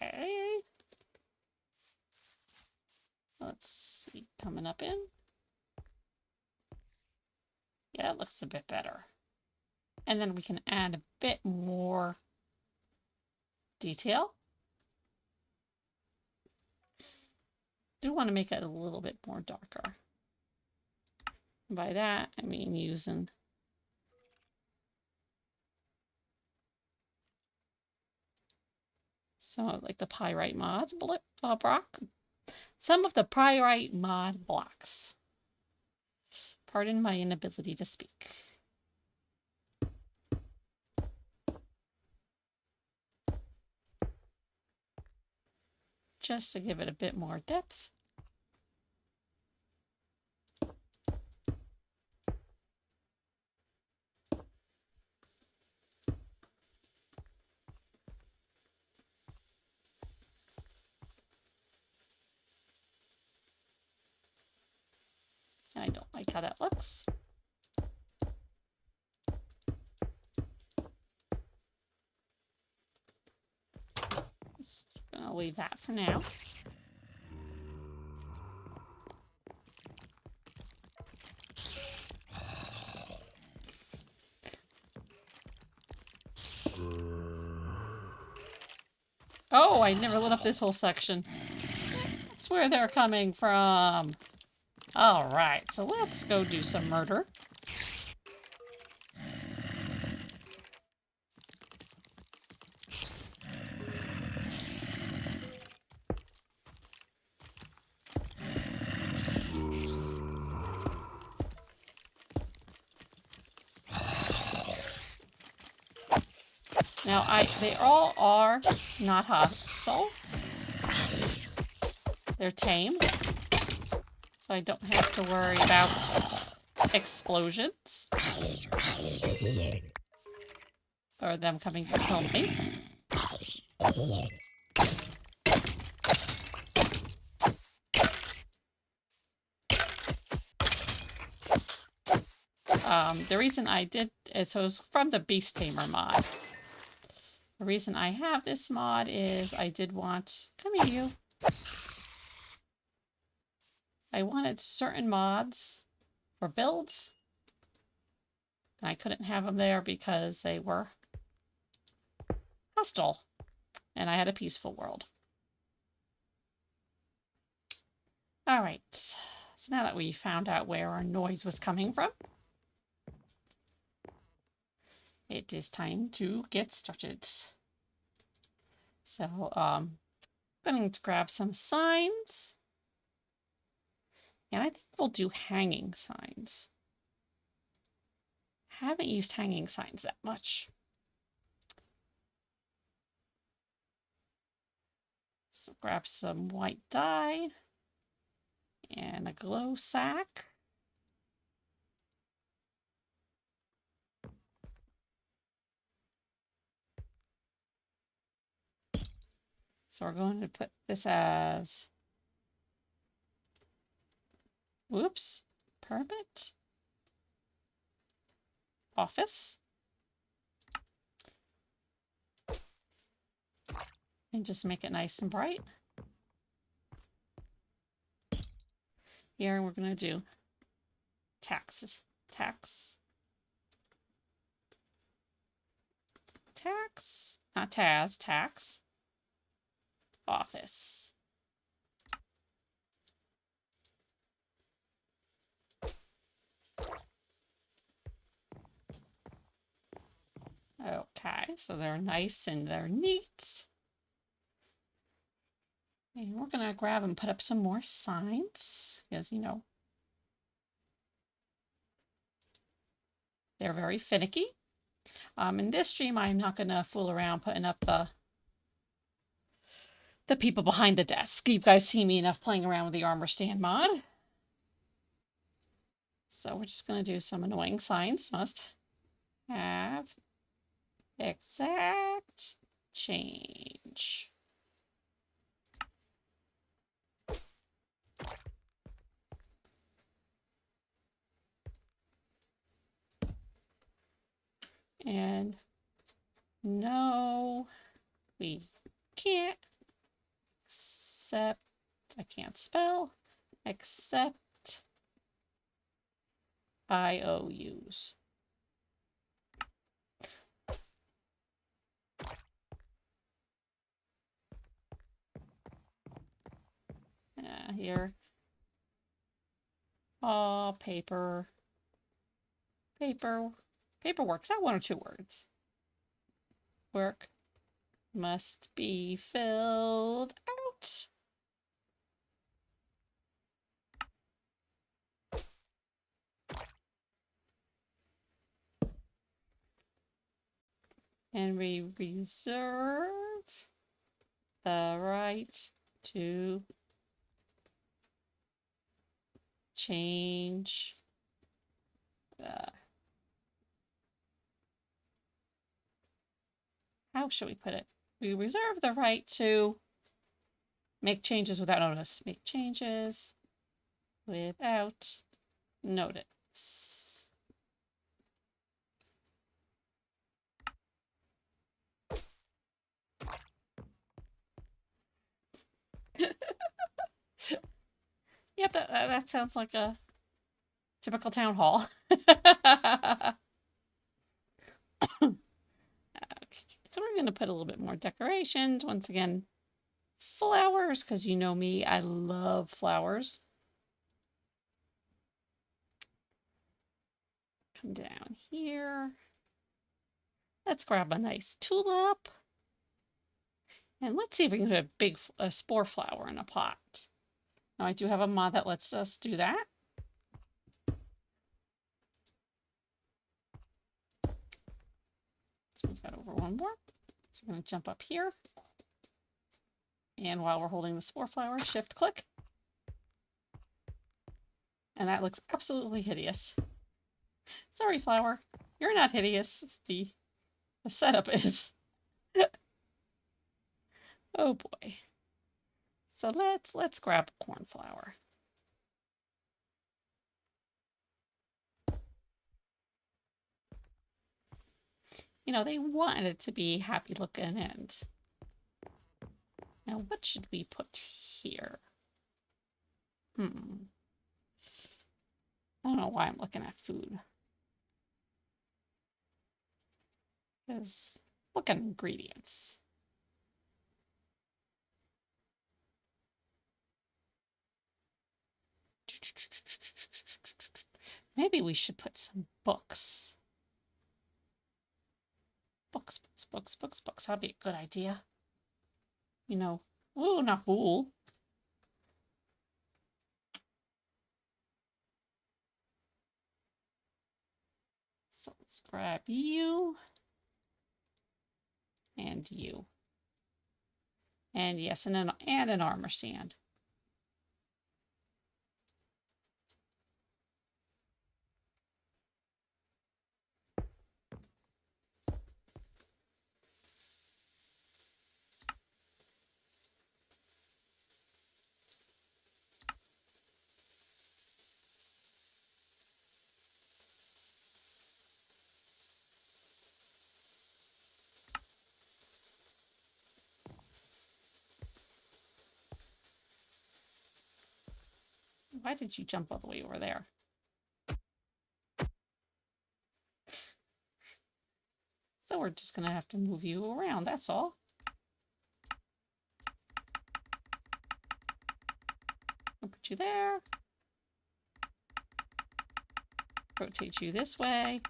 Okay. Let's see. Coming up in. Yeah, it looks a bit better. And then we can add a bit more detail. Do want to make it a little bit more darker. By that, I mean using some of like the pyrite mod block. Some of the pyrite mod blocks. Pardon my inability to speak. Just to give it a bit more depth. And I don't like how that looks. Just gonna leave that for now. Oh, I never lit up this whole section. That's where they're coming from. All right, so let's go do some murder. Now, they all are not hostile. They're tame, so I don't have to worry about explosions or them coming to kill me. The reason I did it, so it's from the Beast Tamer mod. The reason I have this mod is I did want, come here you. I wanted certain mods for builds. And I couldn't have them there because they were hostile. And I had a peaceful world. All right. So now that we found out where our noise was coming from, it is time to get started. So, I'm going to grab some signs. And I think we'll do hanging signs. Haven't used hanging signs that much. So grab some white dye and a glow sack. So we're going to put this as, whoops, permit, office. And just make it nice and bright. Here we're going to do taxes, tax, not Taz, tax, office. Okay, so they're nice and they're neat. And we're going to grab and put up some more signs because, you know, they're very finicky. In this stream, I'm not going to fool around putting up the people behind the desk. You guys see me enough playing around with the armor stand mod. So we're just going to do some annoying signs. Must have exact change. And no, we can't accept, I can't spell, accept IOUs. Here, all paper, paperwork's not one or two words. Work must be filled out. And we reserve the right to change how should we put it? We reserve the right to make changes without notice. Make changes without notice. Yep, that sounds like a typical town hall. So we're going to put a little bit more decorations. Once again, flowers, because you know me, I love flowers. Come down here. Let's grab a nice tulip. And let's see if we can put a big spore flower in a pot. Now I do have a mod that lets us do that. Let's move that over one more. So we're going to jump up here. And while we're holding the spore flower, shift click. And that looks absolutely hideous. Sorry, flower. You're not hideous. The setup is. Oh boy. So let's grab a cornflower. You know, they wanted it to be happy looking, and now what should we put here? I don't know why I'm looking at food. Because look at ingredients. Maybe we should put some books. Books. That'd be a good idea. You know, ooh, not cool. Let's grab you. And you. And yes, and an armor stand. Why did you jump all the way over there? So we're just going to have to move you around, that's all. I'll put you there. Rotate you this way.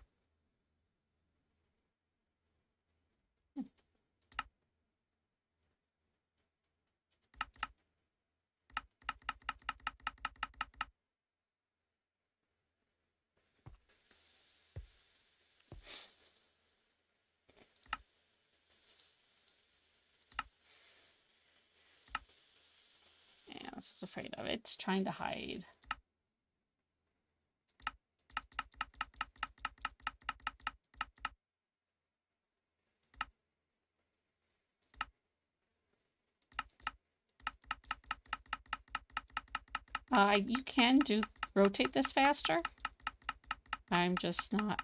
Yeah, this is afraid of it. It's trying to hide. You can rotate this faster. I'm just not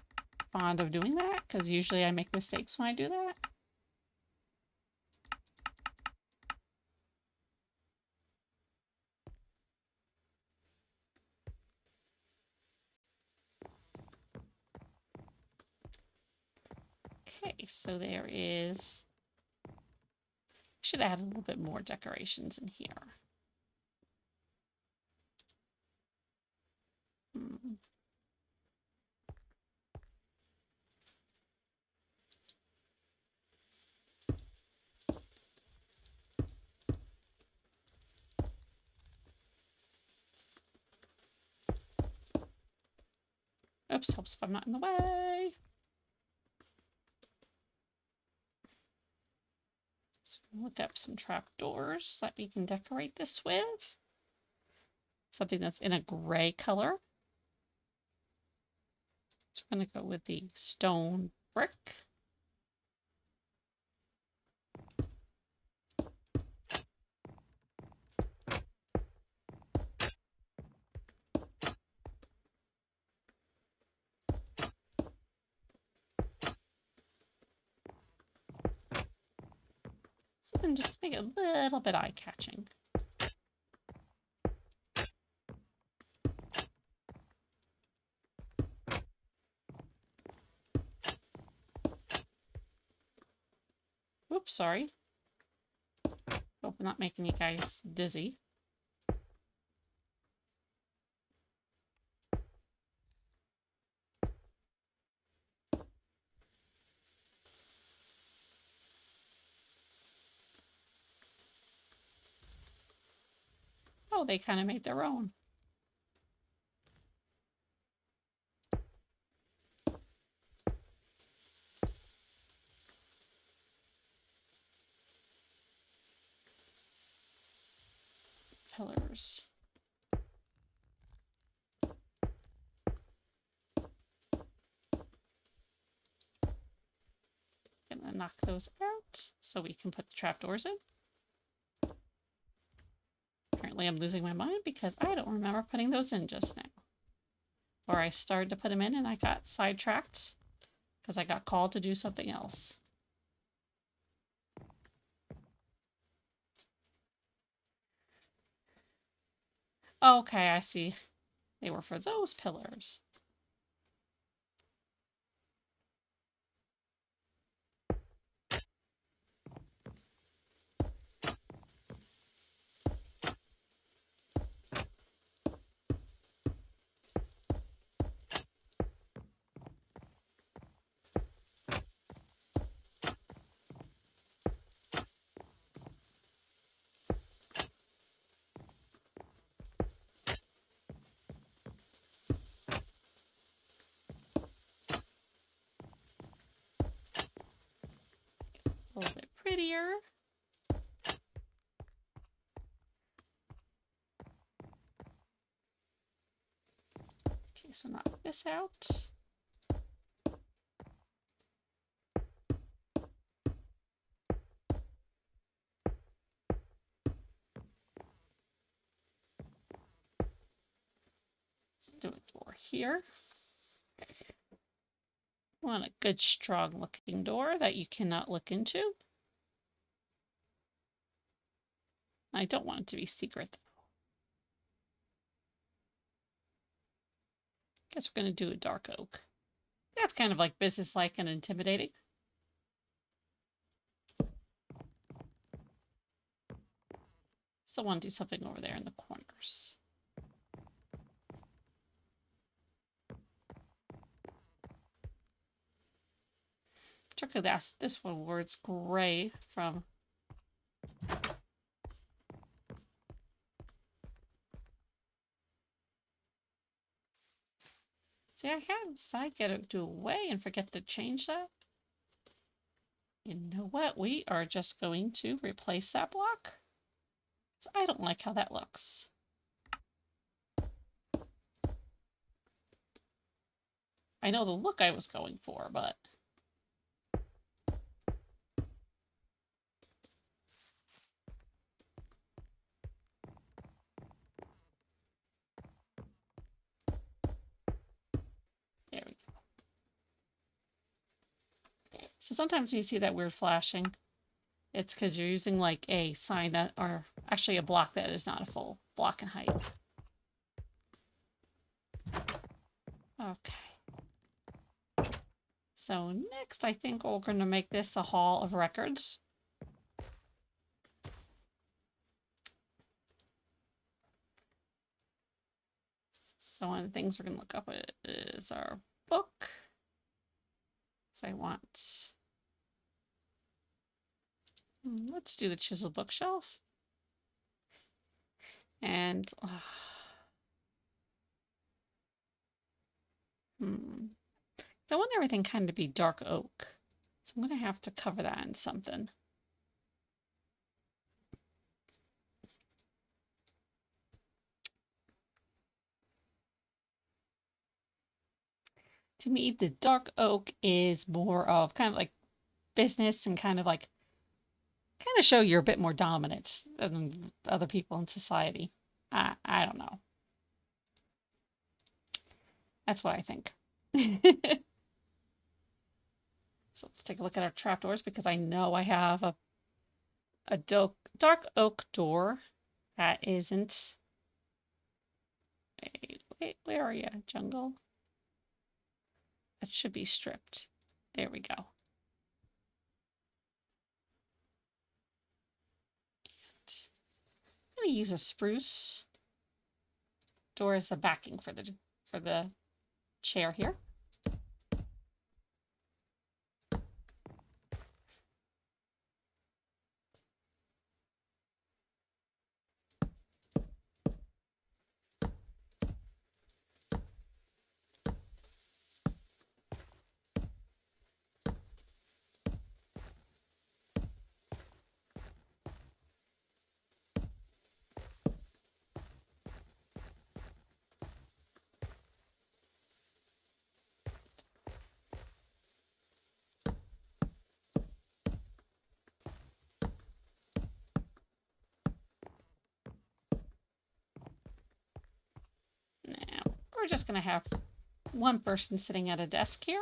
fond of doing that because usually I make mistakes when I do that. Okay, so there is... Should add a little bit more decorations in here. Oops, helps if I'm not in the way. So look up some trapdoors that we can decorate this with. Something that's in a gray color. So I'm going to go with the stone brick. And just make it a little bit eye-catching. Oops, sorry. Hope I'm not making you guys dizzy. Oh, they kind of made their own. Pillars. Gonna knock those out so we can put the trapdoors in. Apparently I'm losing my mind because I don't remember putting those in just now. Or I started to put them in and I got sidetracked because I got called to do something else. Okay, I see. They were for those pillars. prettier. Okay, so knock this out. Let's do a door here. Want a good strong looking door that you cannot look into. I don't want it to be secret though. Guess we're gonna do a dark oak. That's kind of like businesslike and intimidating. Still want to do something over there in the corners. Particularly this one where it's gray from. See, I get it do away and forget to change that. You know what? We are just going to replace that block. So I don't like how that looks. I know the look I was going for, but there we go. So sometimes you see that weird flashing. It's because you're using like a sign that, or actually a block that is not a full block in height. Okay. So next, I think we're going to make this the Hall of Records. So one of the things we're going to look up is our book. So I want, let's do the chisel bookshelf. And so I want everything kind of be dark oak. So I'm going to have to cover that in something. To me, the dark oak is more of kind of like business and kind of show you're a bit more dominant than other people in society. I don't know. That's what I think. So let's take a look at our trapdoors because I know I have a dark oak door that isn't. Wait, where are you, jungle? That should be stripped. There we go. I'm going to use a spruce door as the backing for the chair here. Now, we're just going to have one person sitting at a desk here.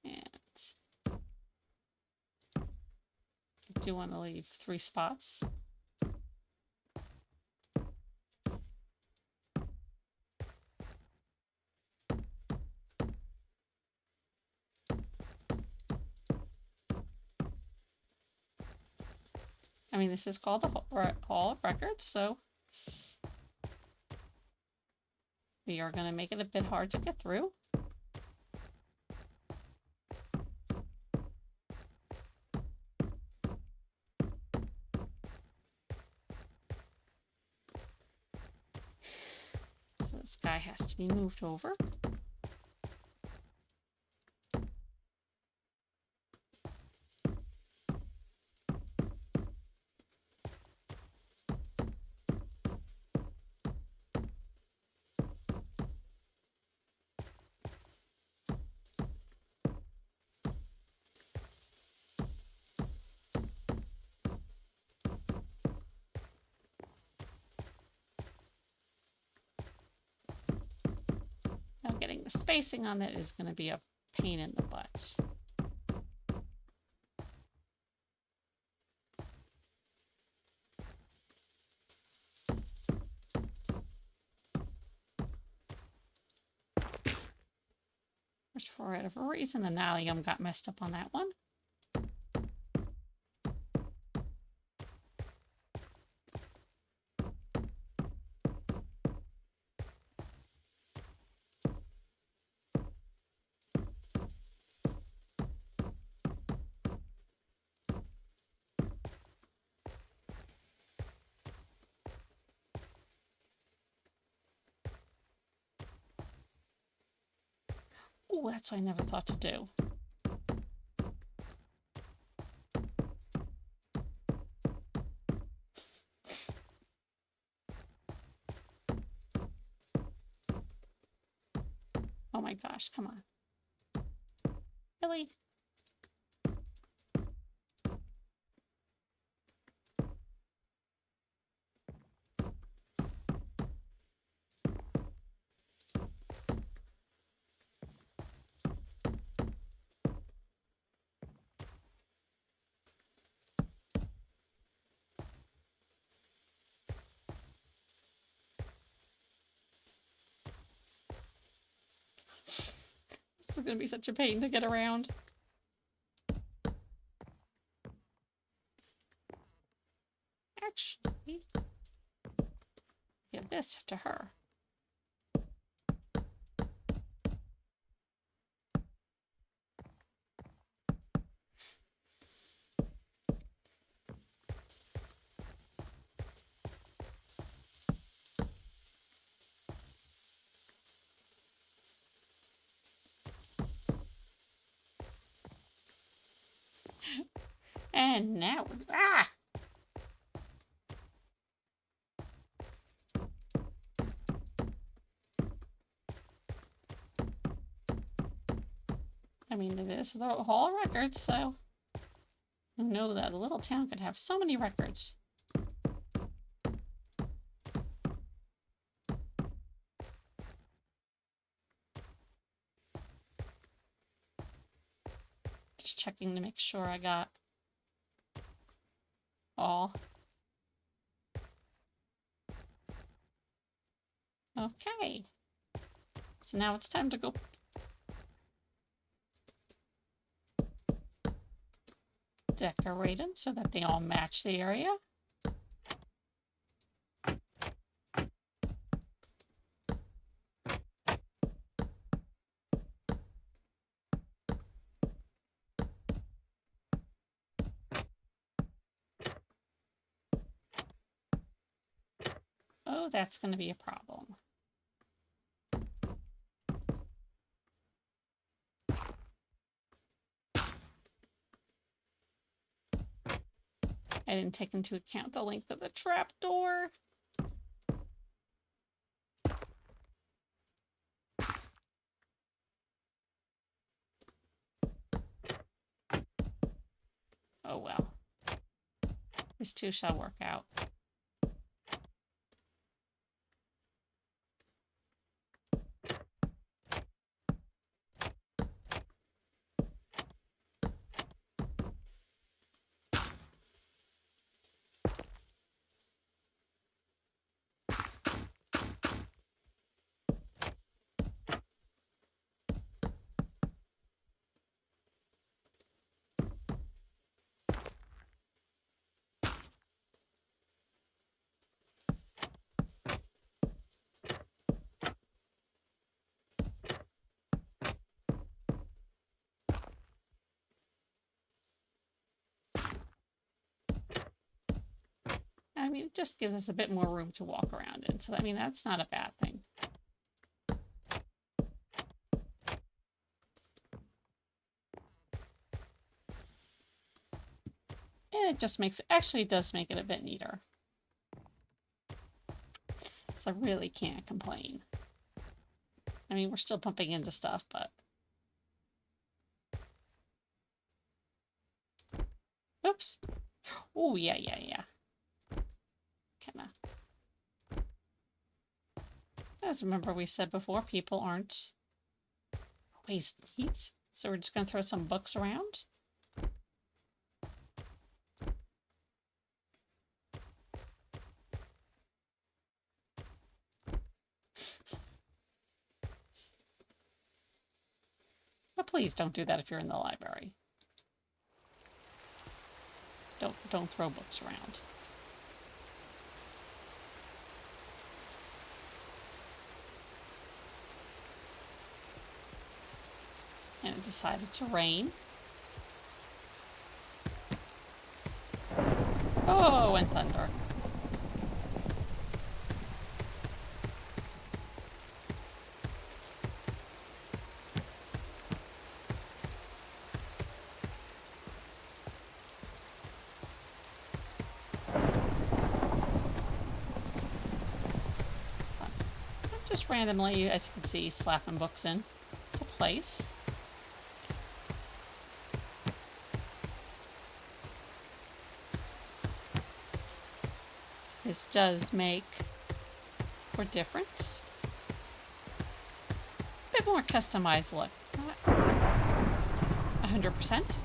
And I do want to leave 3 spots. I mean, this is called the Hall of Records, so we are going to make it a bit hard to get through. So this guy has to be moved over. the spacing on it is going to be a pain in the butt. Which for whatever reason, the allium got messed up on that one. Oh, that's what I never thought to do. Oh my gosh, come on. Really? This is going to be such a pain to get around. Actually, give this to her. And now, ah! I mean, it is the Hall of Records, so who knew that a little town could have so many records? Just checking to make sure I got all. Okay. So now it's time to go decorate them so that they all match the area. Oh, that's going to be a problem. I didn't take into account the length of the trapdoor. Oh well. This too shall work out. I mean, it just gives us a bit more room to walk around in. So, I mean, that's not a bad thing. And it just makes, actually it does make it a bit neater. So I really can't complain. I mean, we're still pumping into stuff, but. Oops. Oh, yeah. Kinda. As remember we said before, people aren't waste heat. So we're just going to throw some books around. But please don't do that if you're in the library. Don't throw books around. And it decided to rain. Oh, and thunder. So just randomly, as you can see, slapping books in to place. This does make for difference. A bit more customized look. Not 100%.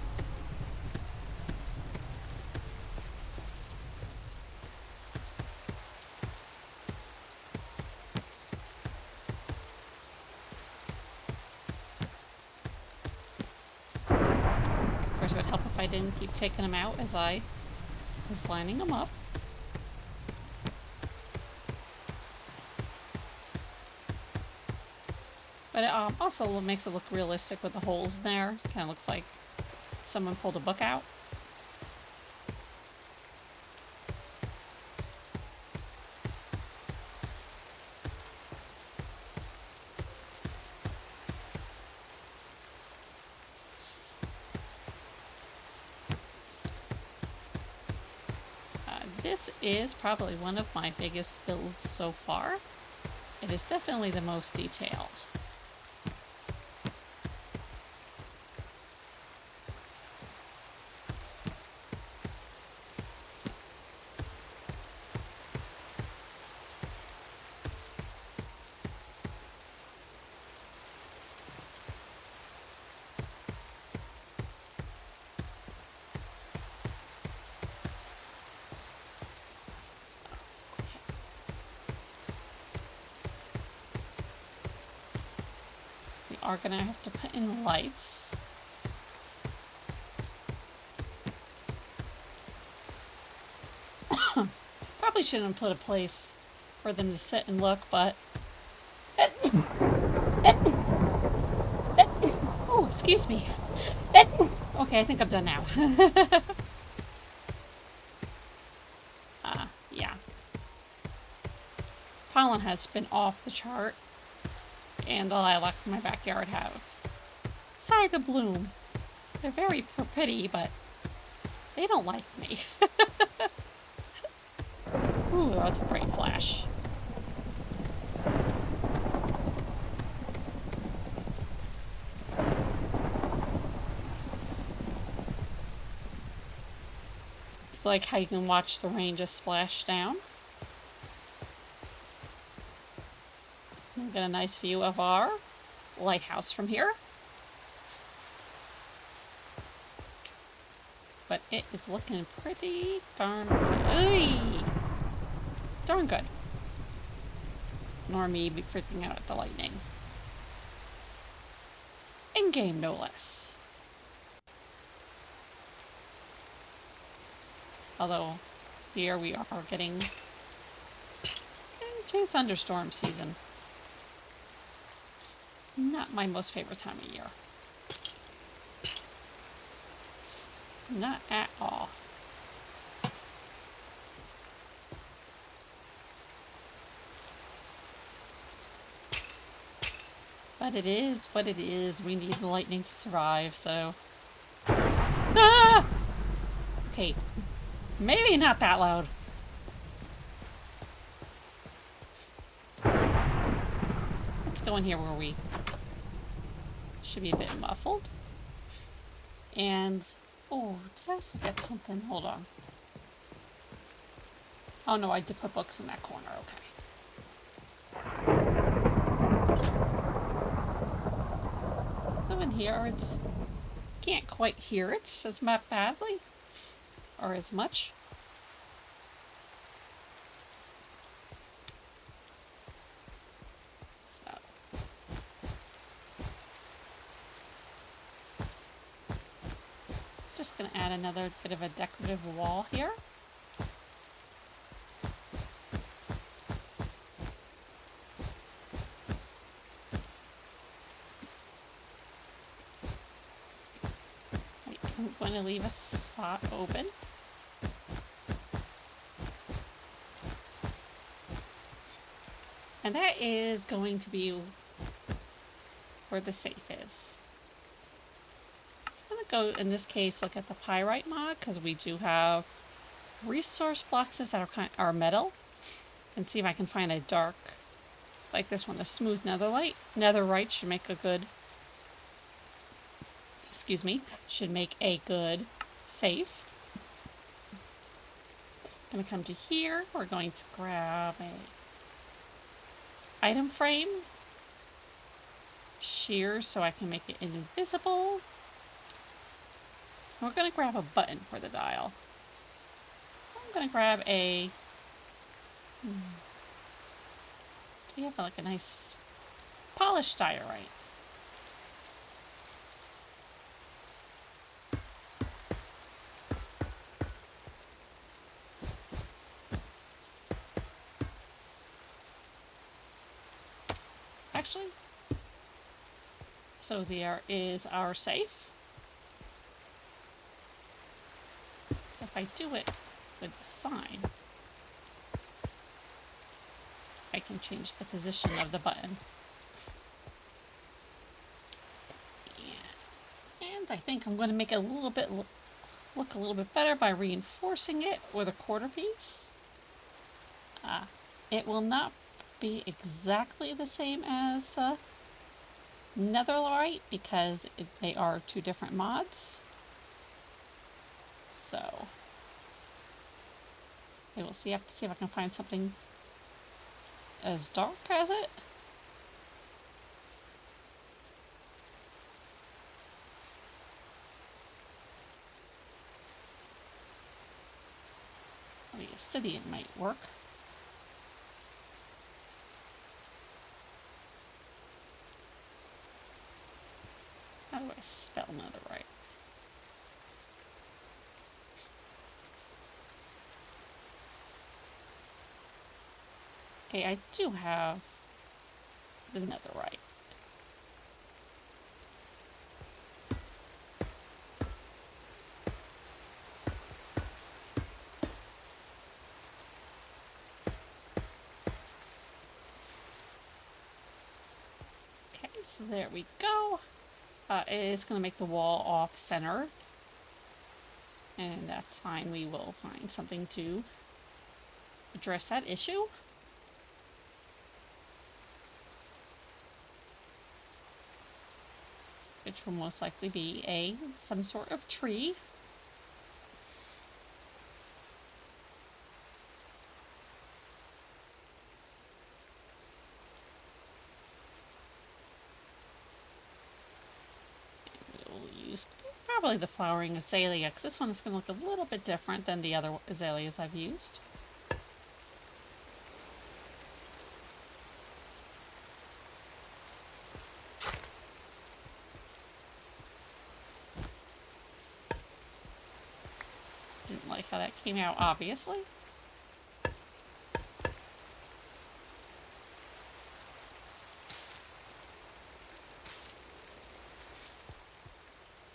Of course, it would help if I didn't keep taking them out as I was lining them up. But it also makes it look realistic with the holes in there. Kind of looks like someone pulled a book out. This is probably one of my biggest builds so far. It is definitely the most detailed. Are gonna have to put in lights. Probably shouldn't put a place for them to sit and look, but oh, excuse me. Okay, I think I'm done now. Yeah. Pollen has been off the chart. And the lilacs in my backyard have decided to bloom. They're very pretty, but they don't like me. Ooh, that's a great flash. It's like how you can watch the rain just splash down. Get a nice view of our lighthouse from here. But it is looking pretty darn good. Darn good. Nor me be freaking out at the lightning. In game, no less. Although, here we are getting into thunderstorm season. Not my most favorite time of year. Not at all. But it is what it is. We need the lightning to survive, so... Ah! Okay. Maybe not that loud. Let's go in here where we should be a bit muffled. And, oh, did I forget something? Hold on. Oh no, I did put books in that corner, okay. So in here, it's can't quite hear it as badly or as much. So just gonna add another bit of a decorative wall here. I'm going to leave a spot open. And that is going to be where the safe is. So I'm going to go, in this case, look at the pyrite mod, because we do have resource boxes that are metal, and see if I can find a dark, like this one, a smooth netherite. Netherite should make a good, excuse me, should make a good safe. I'm going to come to here. We're going to grab a item frame, shears so I can make it invisible. And we're going to grab a button for the dial. I'm going to grab a, do you have like a nice polished diorite? Actually, so there is our safe. If I do it with the sign, I can change the position of the button. And I think I'm going to make it a little bit look a little bit better by reinforcing it with a quarter piece. It will not be exactly the same as the netherite because they are two different mods. So I will see. I have to see if I can find something as dark as it. The obsidian might work. How do I spell netherite? Okay, I do have the netherite. Okay, so there we go. It is going to make the wall off center. And that's fine. We will find something to address that issue. Which will most likely be some sort of tree. Use probably the flowering azalea, because this one is going to look a little bit different than the other azaleas I've used. Didn't like how that came out, obviously.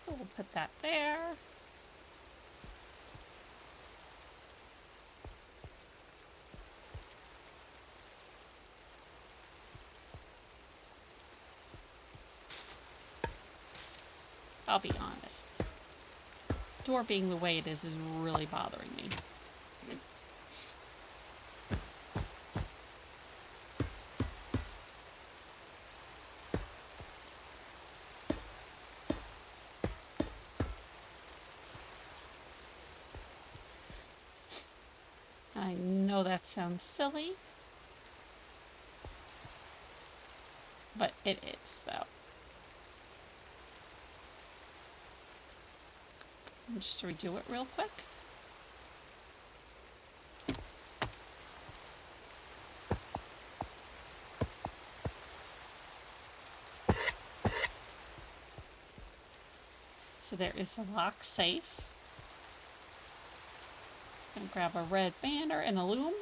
So we'll put that there. I'll be honest. Door being the way it is really bothering me. I know that sounds silly, but it is so. And just to redo it real quick. So there is the lock safe. Gonna grab a red banner and a loom.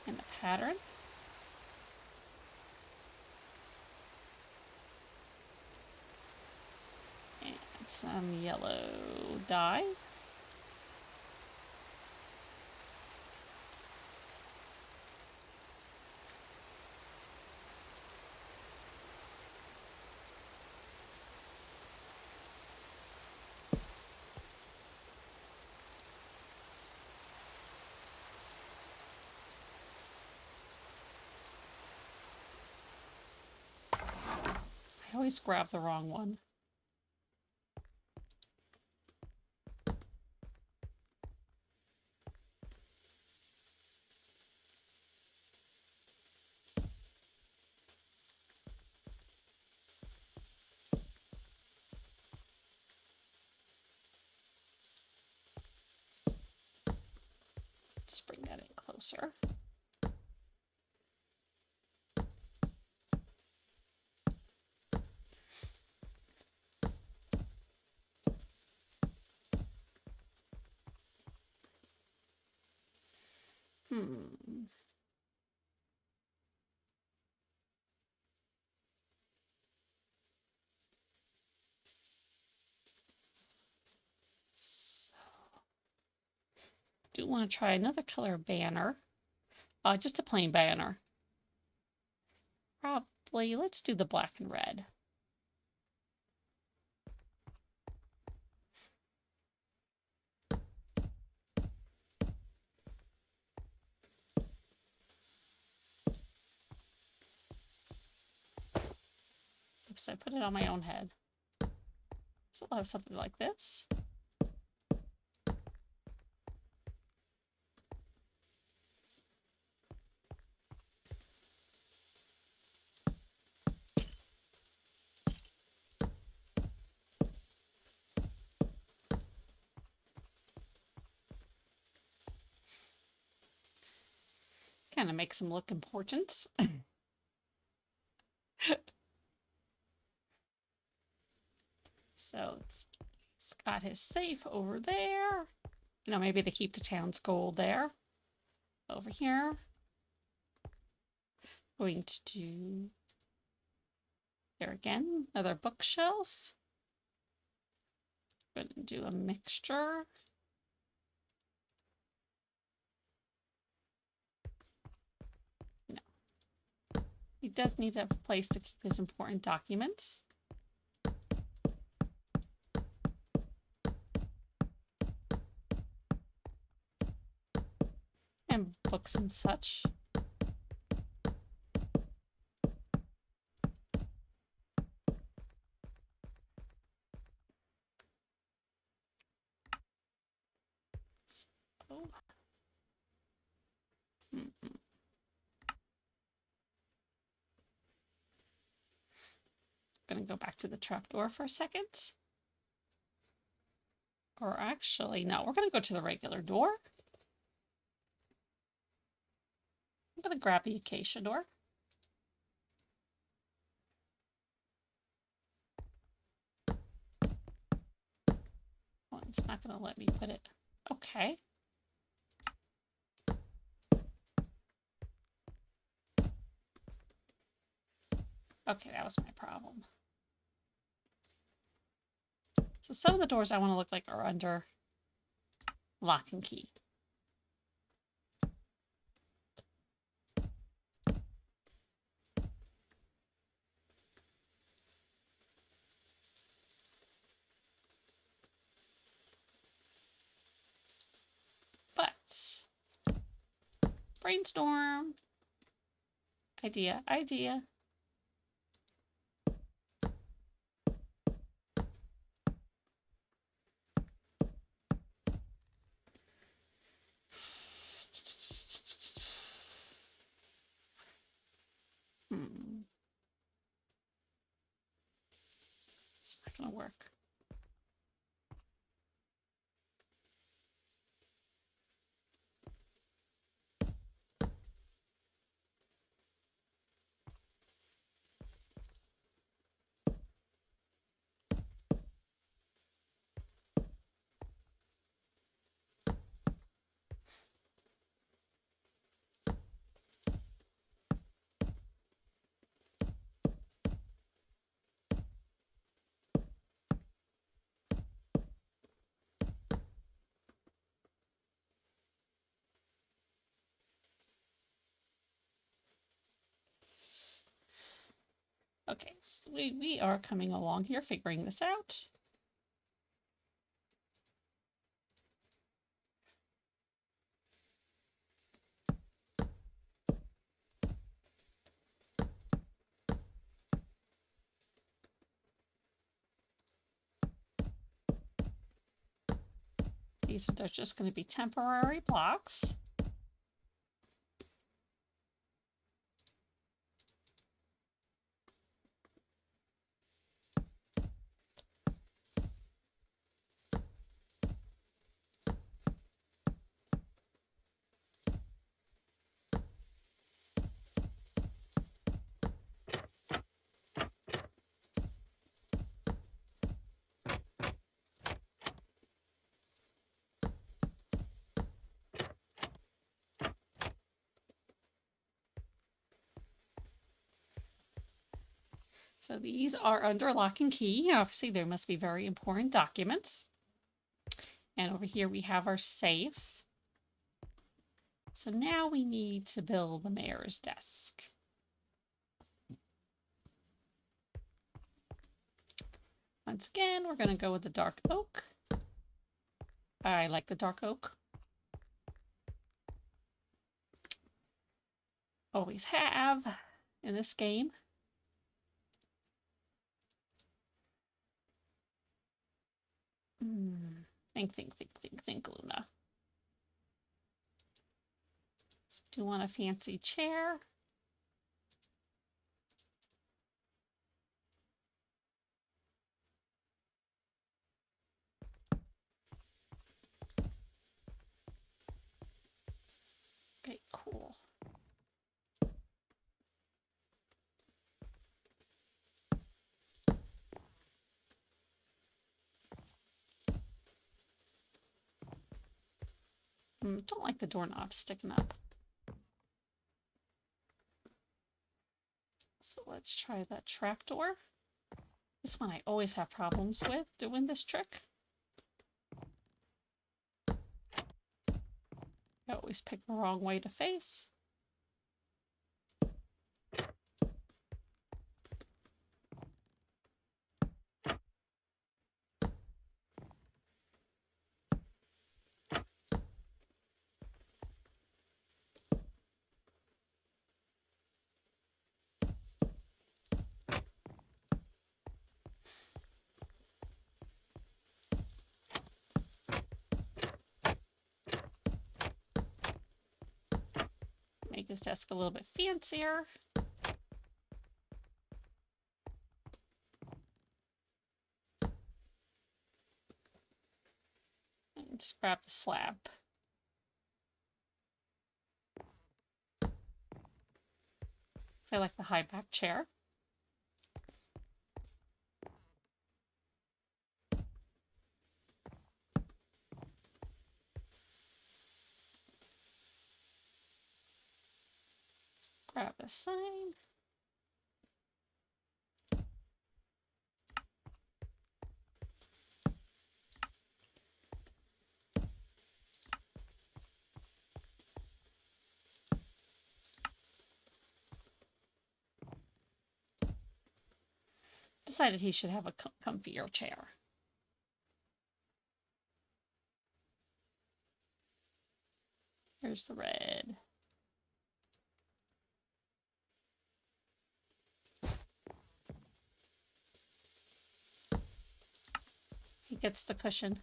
And a pattern. And some yellow dye. I always grab the wrong one. Just bring that in closer. So, do want to try another color banner. Just a plain banner. Probably, let's do the black and red. Oops, I put it on my own head. So we'll have something like this. Kind of makes him look important. So it's got his safe over there. You know, maybe they keep the town's gold there. Over here. Going to do there again, another bookshelf. Going to do a mixture. No. He does need a place to keep his important documents. And books and such. So, going to go back to the trapdoor for a second. Or actually, no, we're going to go to the regular door. I'm going to grab the acacia door. Oh, it's not going to let me put it. Okay. Okay, that was my problem. So some of the doors I want to look like are under lock and key. But brainstorm. Idea. Okay, so we are coming along here, figuring this out. These are just going to be temporary blocks. So these are under lock and key. Obviously, there must be very important documents. And over here we have our safe. So now we need to build the mayor's desk. Once again, we're going to go with the dark oak. I like the dark oak. Always have in this game. Think, Luna. Do you want a fancy chair? Okay, cool. Don't like the doorknob sticking up. So let's try that trapdoor. This one I always have problems with doing this trick. I always pick the wrong way to face. Make his desk a little bit fancier. And just grab the slab. I like the high back chair. Grab a sign. Decided he should have a comfier chair. Here's the red. He gets the cushion.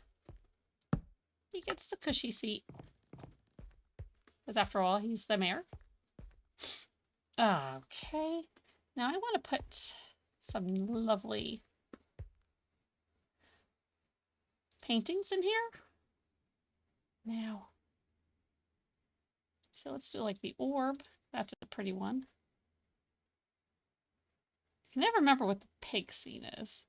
He gets the cushy seat. Because after all, he's the mayor. Okay. Now I want to put some lovely paintings in here. Now. So let's do like the orb. That's a pretty one. I can never remember what the pig scene is.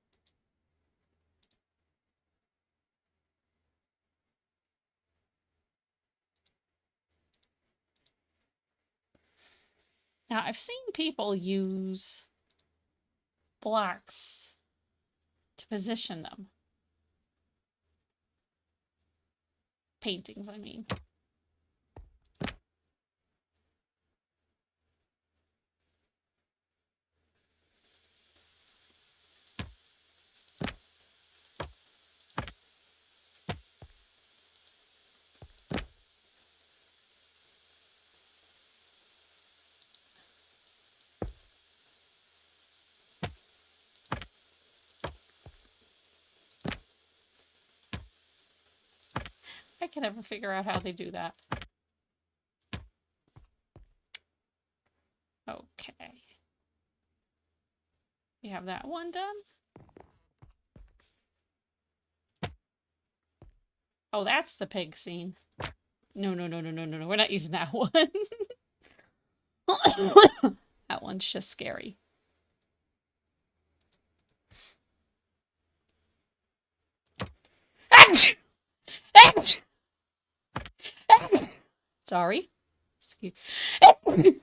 Now, I've seen people use blocks to position them. Paintings, I mean. I can never figure out how they do that. Okay. We have that one done. Oh, that's the pig scene. No, no, no, no, no, no, no. We're not using that one. That one's just scary. Sorry.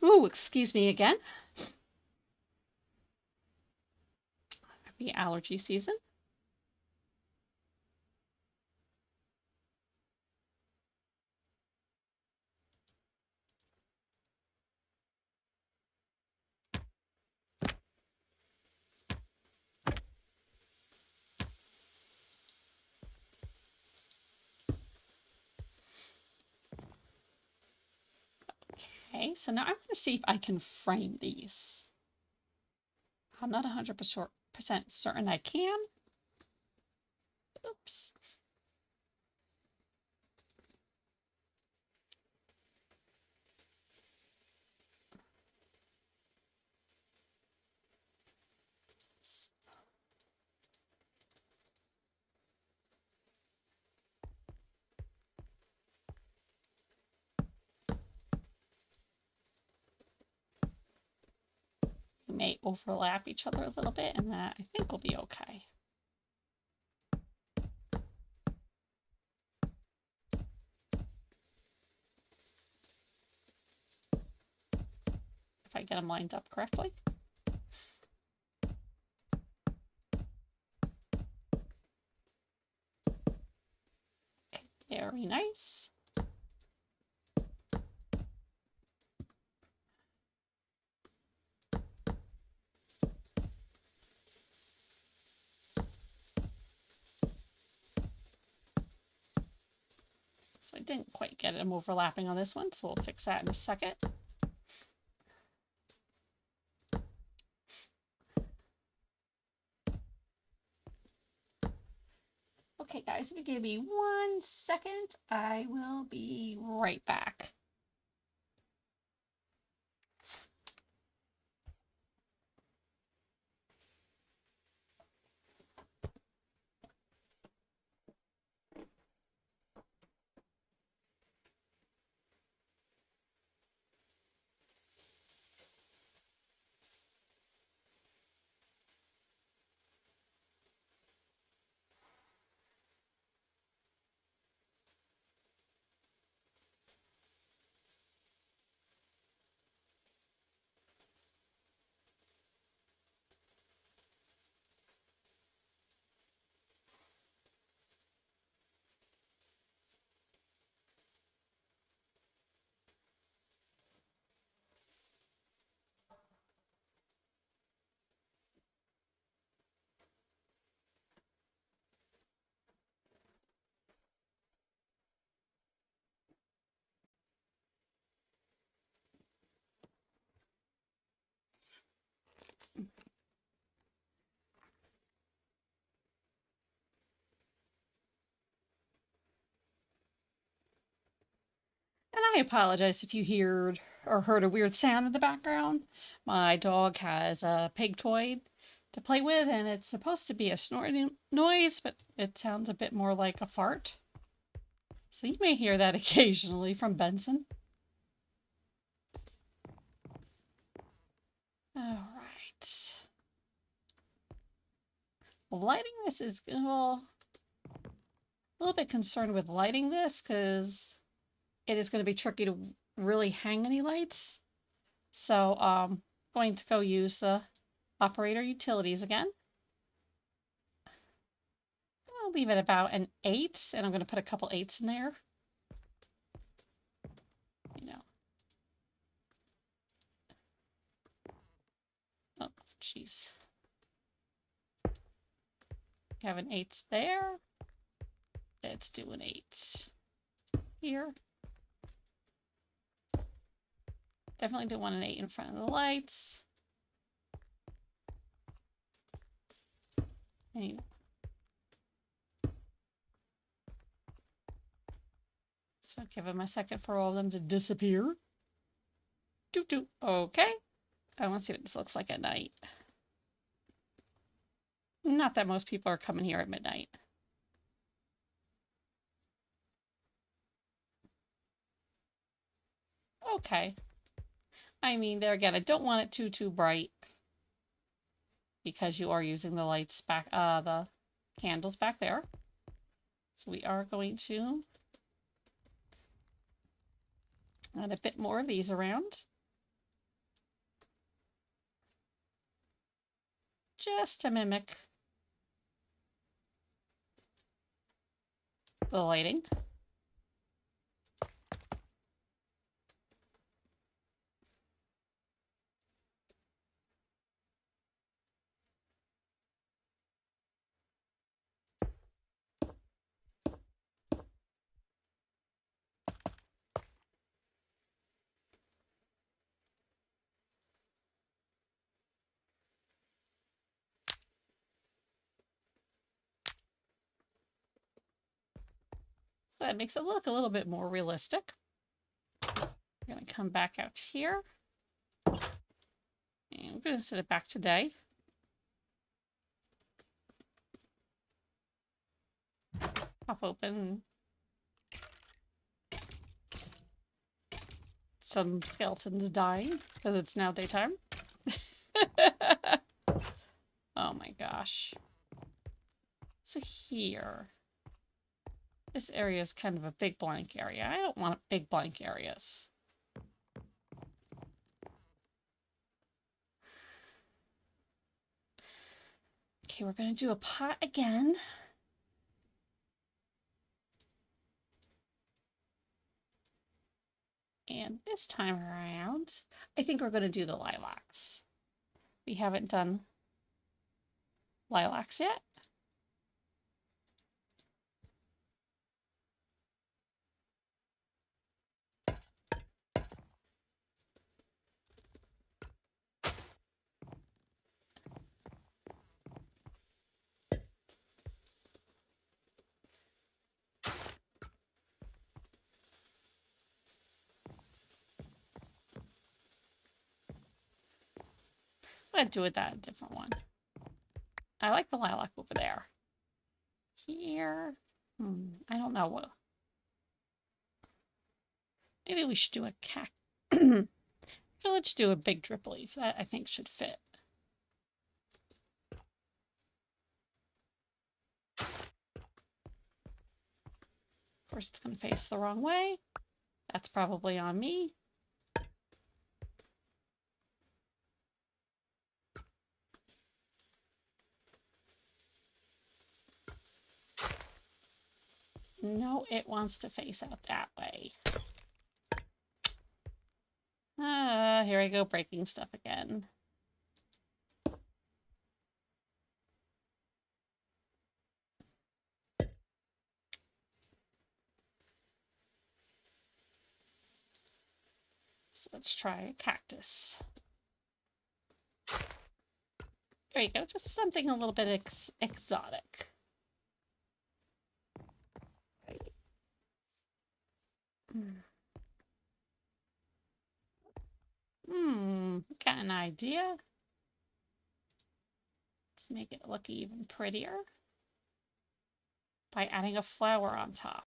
Oh, excuse me again. Happy allergy season. Okay, so now I'm going to see if I can frame these. I'm not 100% certain I can. Oops. We may overlap each other a little bit, and that I think will be okay. If I get them lined up correctly. Okay, very nice. So I didn't quite get them overlapping on this one, so we'll fix that in a second. Okay, guys, if you give me 1 second, I will be right back. And I apologize if you heard a weird sound in the background. My dog has a pig toy to play with, and it's supposed to be a snorting noise, but it sounds a bit more like a fart. So you may hear that occasionally from Benson. All right. Well, lighting this is, well, a little bit concerned with lighting this because it is going to be tricky to really hang any lights. So I'm going to go use the operator utilities again. I'll leave it about an 8, and I'm going to put a couple 8s in there. You know. Oh, jeez. You have an 8 there. Let's do an 8 here. Definitely don't want an 8 in front of the lights. Anyway. So give them a second for all of them to disappear. Doot doot. Okay. I want to see what this looks like at night. Not that most people are coming here at midnight. Okay. I mean, there again, I don't want it too bright because you are using the lights back, the candles back there. So we are going to add a bit more of these around. Just to mimic the lighting. So that makes it look a little bit more realistic. I'm going to come back out here. And we're going to set it back to day. Pop open some skeletons dying because it's now daytime. Oh my gosh. So here, this area is kind of a big blank area. I don't want big blank areas. Okay, we're going to do a pot again. And this time around, I think we're going to do the lilacs. We haven't done lilacs yet. Let's do it that a different one. I like the lilac over there. Here, I don't know what. Maybe we should do a cac. So let's do a big drip leaf. That I think should fit. Of course, it's going to face the wrong way. That's probably on me. No, it wants to face out that way. Here I go breaking stuff again. So let's try a cactus. There you go, just something a little bit exotic. Got an idea. Let's make it look even prettier by adding a flower on top.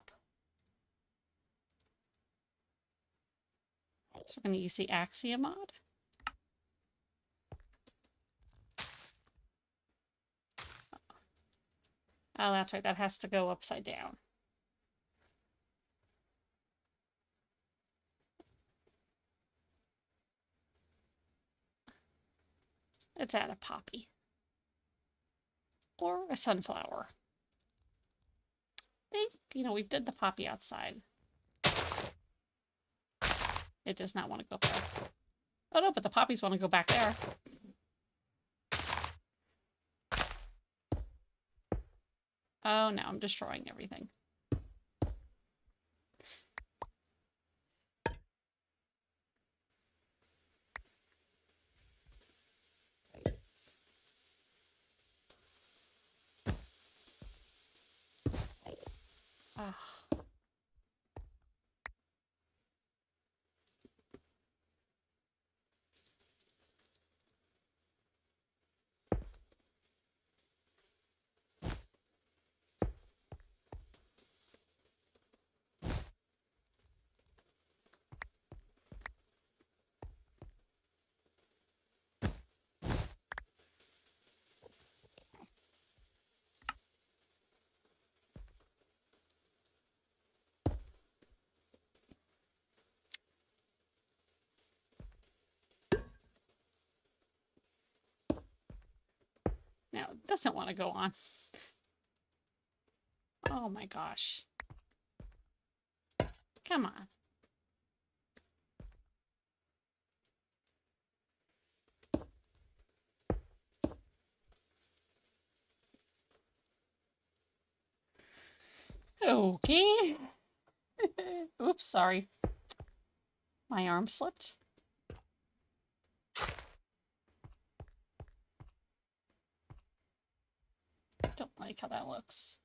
So we're going to use the Axia mod. Oh, that's right, that has to go upside down. Let's add a poppy. Or a sunflower. I think, we did the poppy outside. It does not want to go there. Oh no, but the poppies want to go back there. Oh no, I'm destroying everything. doesn't want to go on. Oh my gosh. Come on. Okay. Oops, sorry. My arm slipped. Don't like how that looks.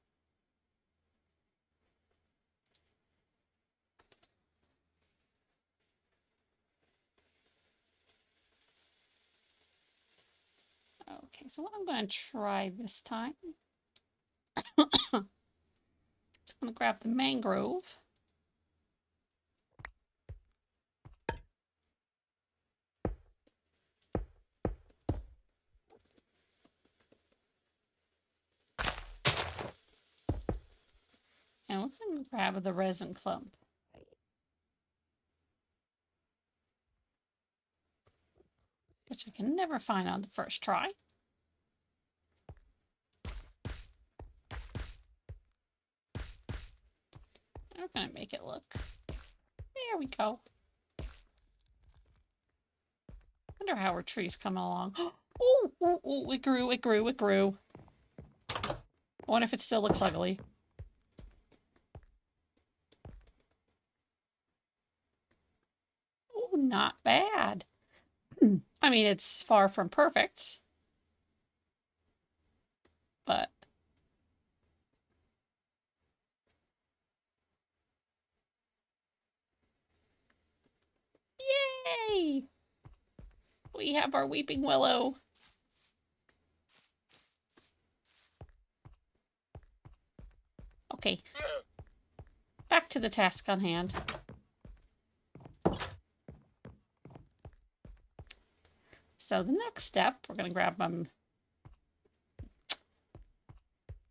Okay, so what I'm going to try this time. So I'm going to grab the mangrove. And we're going to grab the resin clump. Which I can never find on the first try. We're going to make it look. There we go. Wonder how our tree's coming along. Oh, oh, oh, it grew, it grew, it grew. I wonder if it still looks ugly. Oh, not bad. I mean, it's far from perfect. But yay! We have our weeping willow. Okay. Back to the task on hand. So the next step, we're going to grab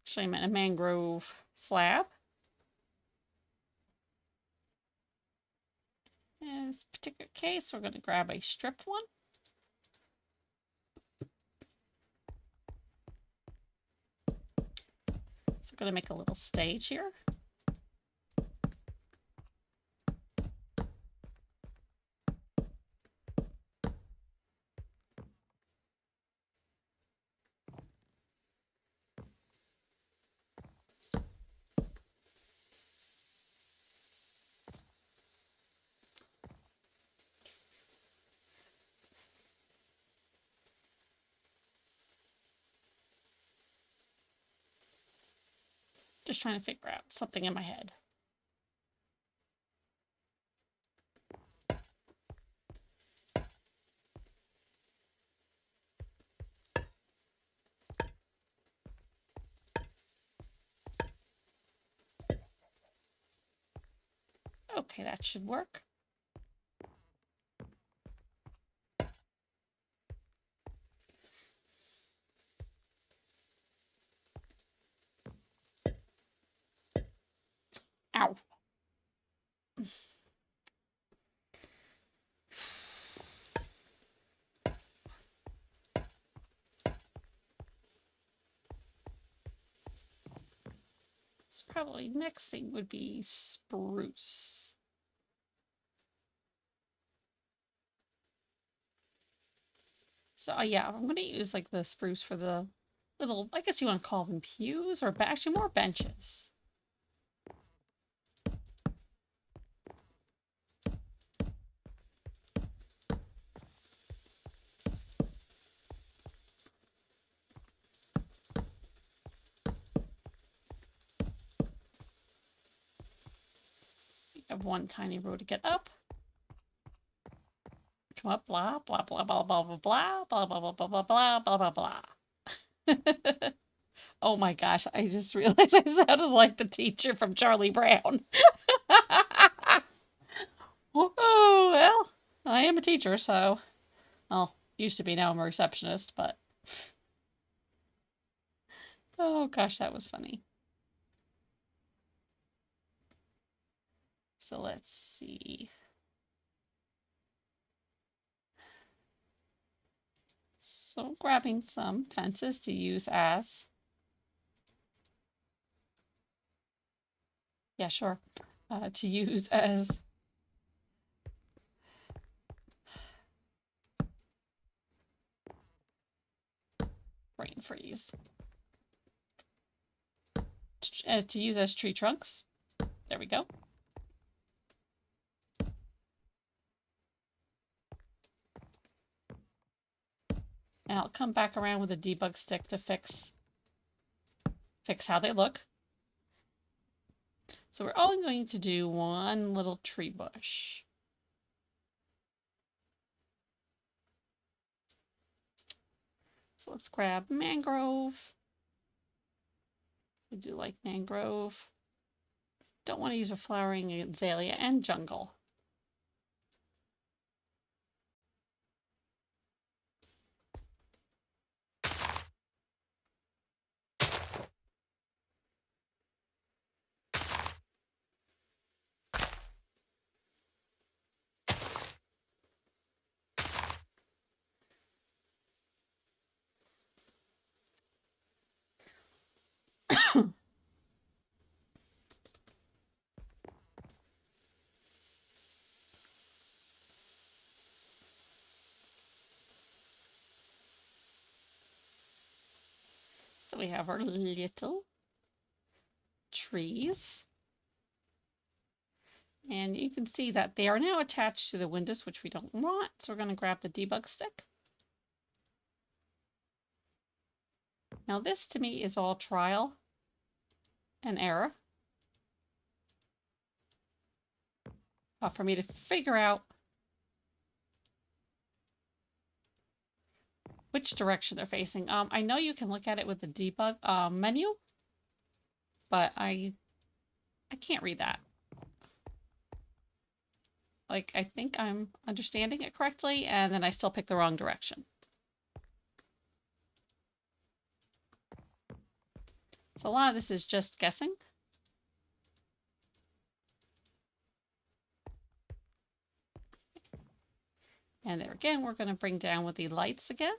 actually I meant a mangrove slab. In this particular case, we're going to grab a strip one. So we're going to make a little stage here. Just trying to figure out something in my head. Okay, that should work. Ow. So probably next thing would be spruce. So yeah, I'm going to use like the spruce for the little, I guess you want to call them pews, or actually more benches. You have one tiny row to get up. Come up, blah, blah, blah, blah, blah, blah, blah, blah, blah, blah, blah, blah, blah, blah, blah. Oh my gosh, I just realized I sounded like the teacher from Charlie Brown. Oh, well, I am a teacher, so, well, used to be, now I'm a receptionist, but, oh gosh, that was funny. So let's see. So So grabbing some fences to use as, yeah, sure, to use as brain freeze. To use as tree trunks. There we go. And I'll come back around with a debug stick to fix how they look. So we're only going to do one little tree bush. So let's grab mangrove. I do like mangrove. Don't want to use a flowering azalea, and jungle. So we have our little trees. And you can see that they are now attached to the windows, which we don't want. So we're going to grab the debug stick. Now this to me is all trial and error. For me to figure out which direction they're facing. I know you can look at it with the debug menu, but I can't read that. Like, I think I'm understanding it correctly, and then I still pick the wrong direction. So a lot of this is just guessing. And there again, we're going to bring down with the lights again.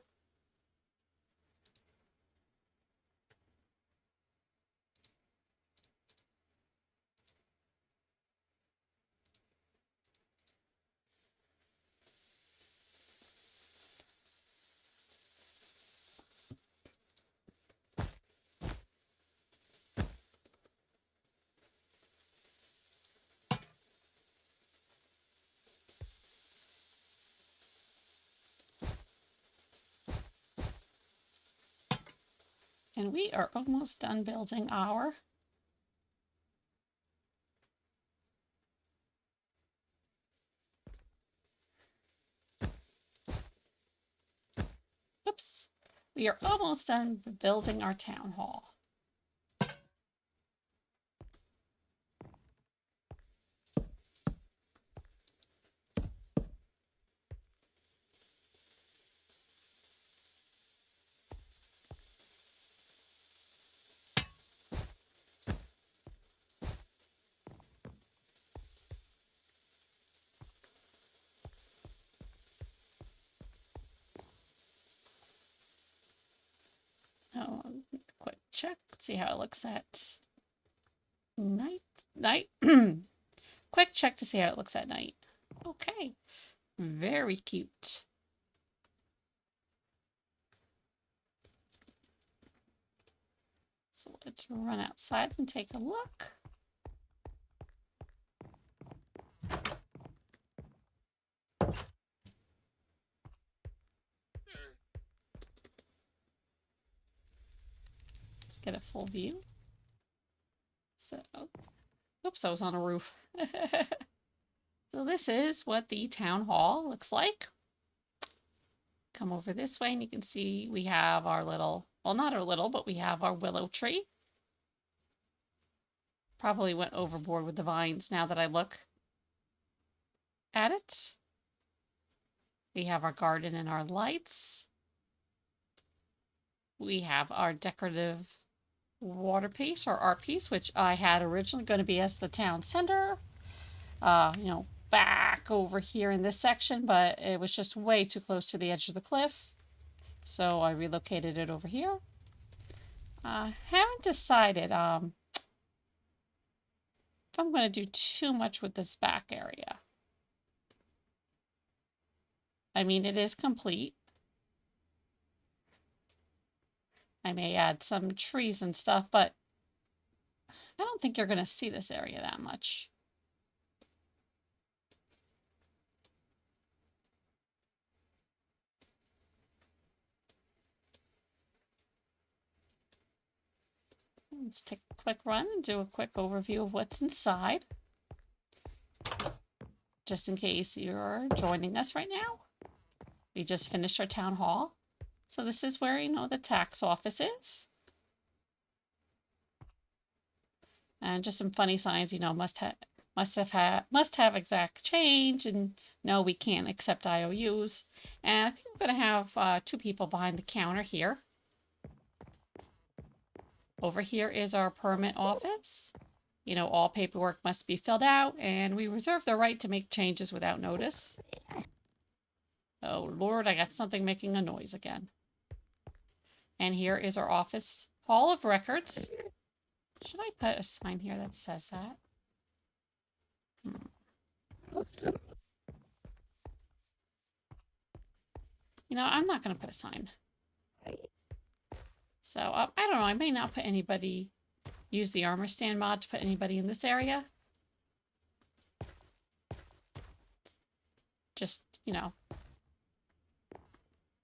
And we are almost done building our oops. We are almost done building our town hall. Oh, quick check, see how it looks at night. Quick check to see how it looks at night. Okay, very cute. So let's run outside and take a look. Let's get a full view. So, oops, I was on a roof. So this is what the town hall looks like. Come over this way and you can see we have our little, well, not our little, but we have our willow tree. Probably went overboard with the vines now that I look at it. We have our garden and our lights. We have our decorative water piece or art piece, which I had originally going to be as the town center. You know, back over here in this section, but it was just way too close to the edge of the cliff. So I relocated it over here. Haven't decided if I'm going to do too much with this back area. I mean, it is complete. I may add some trees and stuff, but I don't think you're going to see this area that much. Let's take a quick run and do a quick overview of what's inside. Just in case you're joining us right now. We just finished our town hall. So this is where, the tax office is. And just some funny signs, must have exact change, and no, we can't accept IOUs. And I think I'm going to have 2 people behind the counter here. Over here is our permit office. All paperwork must be filled out, and we reserve the right to make changes without notice. Oh Lord, I got something making a noise again. And here is our office hall of records. Should I put a sign here that says that? I'm not going to put a sign. So, I don't know. I may not put anybody, use the armor stand mod to put anybody in this area. Just,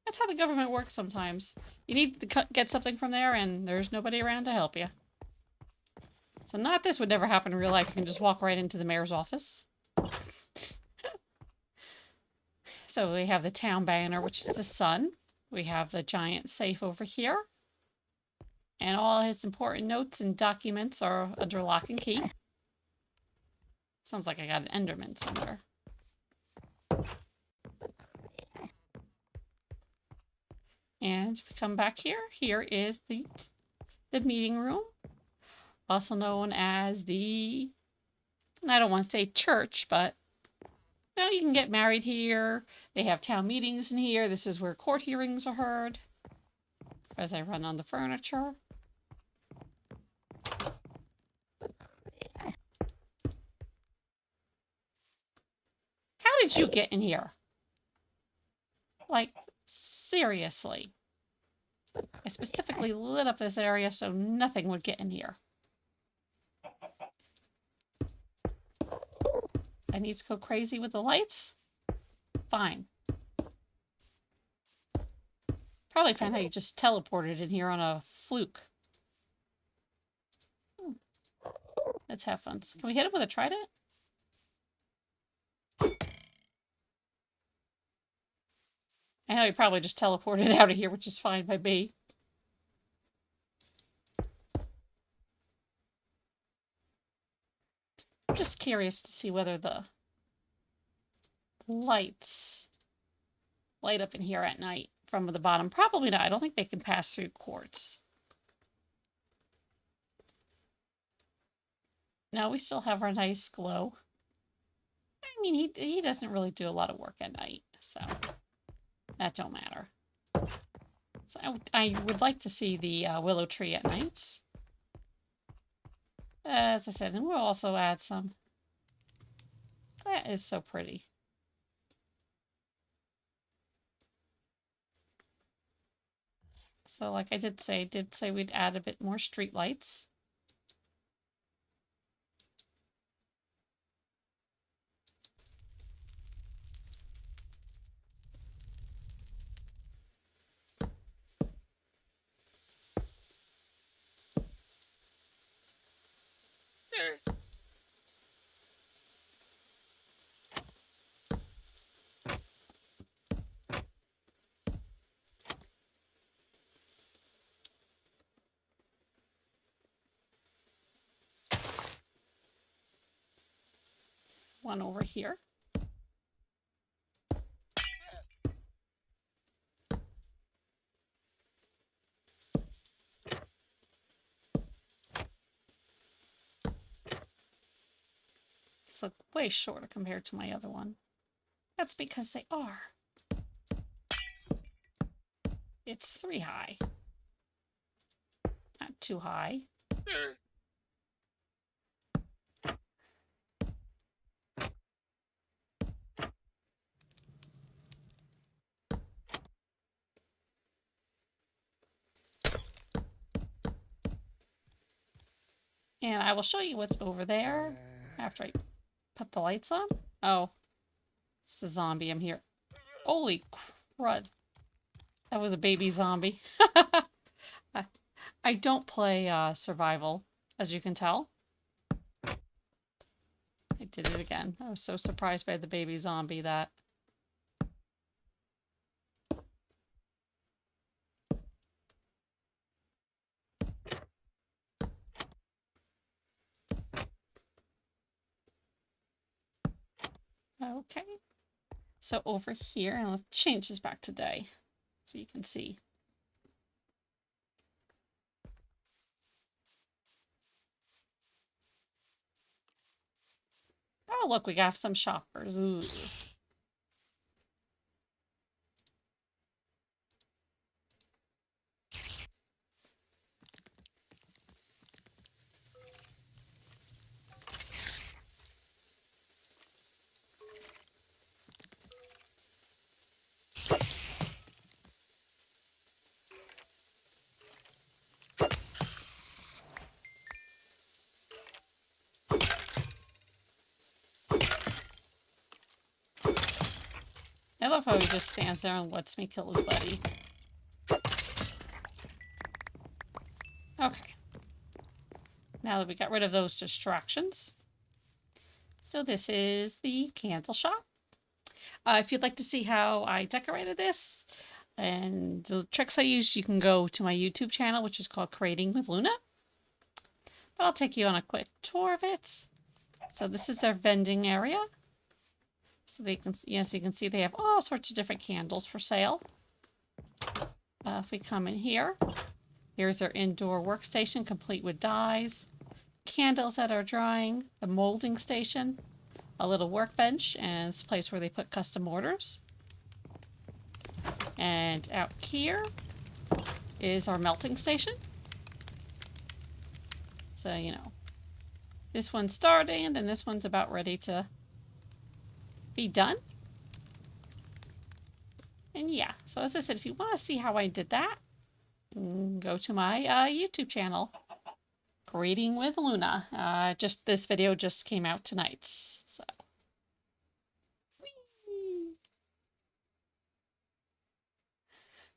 that's how the government works sometimes. You need to get something from there, and there's nobody around to help you. So not this would never happen in real life. You can just walk right into the mayor's office. So we have the town banner, which is the sun. We have the giant safe over here. And all his important notes and documents are under lock and key. Sounds like I got an Enderman somewhere. And if we come back here, here is the meeting room. Also known as the, I don't want to say church, but you can get married here. They have town meetings in here. This is where court hearings are heard. As I run on the furniture. How did you get in here? Like, seriously. I specifically lit up this area so nothing would get in here. I need to go crazy with the lights? Fine. Probably found how you just teleported in here on a fluke. Let's have fun. Can we hit it with a trident? I know you probably just teleported out of here, which is fine by me. I'm just curious to see whether the lights light up in here at night from the bottom. Probably not. I don't think they can pass through quartz. No, we still have our nice glow. I mean, he doesn't really do a lot of work at night, so that don't matter. So I would like to see the willow tree at nights. As I said, and we'll also add some. That is so pretty. So like I did say we'd add a bit more street lights. One over here. These look way shorter compared to my other one. That's because they are. It's 3 high. Not too high. And I will show you what's over there after I put the lights on. Oh, it's the zombie. I'm here. Holy crud. That was a baby zombie. I don't play survival, as you can tell. I did it again. I was so surprised by the baby zombie that... Okay. So over here, and let's change this back to day so you can see. Oh, look, we got some shoppers. Ooh. I love how he just stands there and lets me kill his buddy. Okay. Now that we got rid of those distractions. So this is the candle shop. If you'd like to see how I decorated this and the tricks I used, you can go to my YouTube channel, which is called Creating with Luna. But I'll take you on a quick tour of it. So this is their vending area. So they can, yes, you can see they have all sorts of different candles for sale. If we come in here, here's their indoor workstation, complete with dyes, candles that are drying, the molding station, a little workbench, and this place where they put custom orders. And out here is our melting station. So, you know, this one's starting and this one's about ready to be done. And yeah, so as I said, if you want to see how I did that, go to my YouTube channel, Creating with Luna. Just this video just came out tonight. So, whee!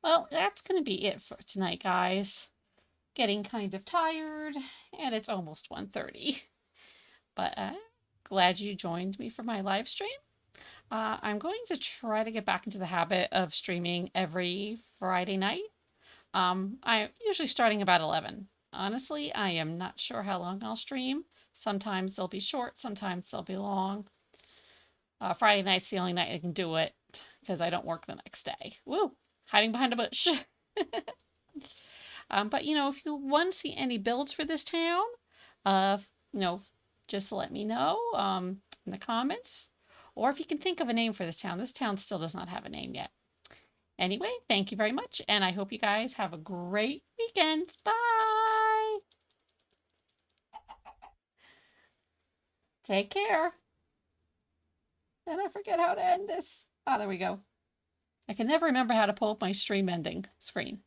Well, that's going to be it for tonight, guys. Getting kind of tired, and it's almost 1:30. But glad you joined me for my live stream. I'm going to try to get back into the habit of streaming every Friday night. I'm usually starting about 11. Honestly, I am not sure how long I'll stream. Sometimes they'll be short, sometimes they'll be long. Friday night's the only night I can do it because I don't work the next day. Woo! Hiding behind a bush. But, you know, if you want to see any builds for this town, you know, just let me know in the comments. Or if you can think of a name for this town. This town still does not have a name yet. Anyway, thank you very much, and I hope you guys have a great weekend. Bye! Take care. And I forget how to end this. Ah, there we go. I can never remember how to pull up my stream ending screen.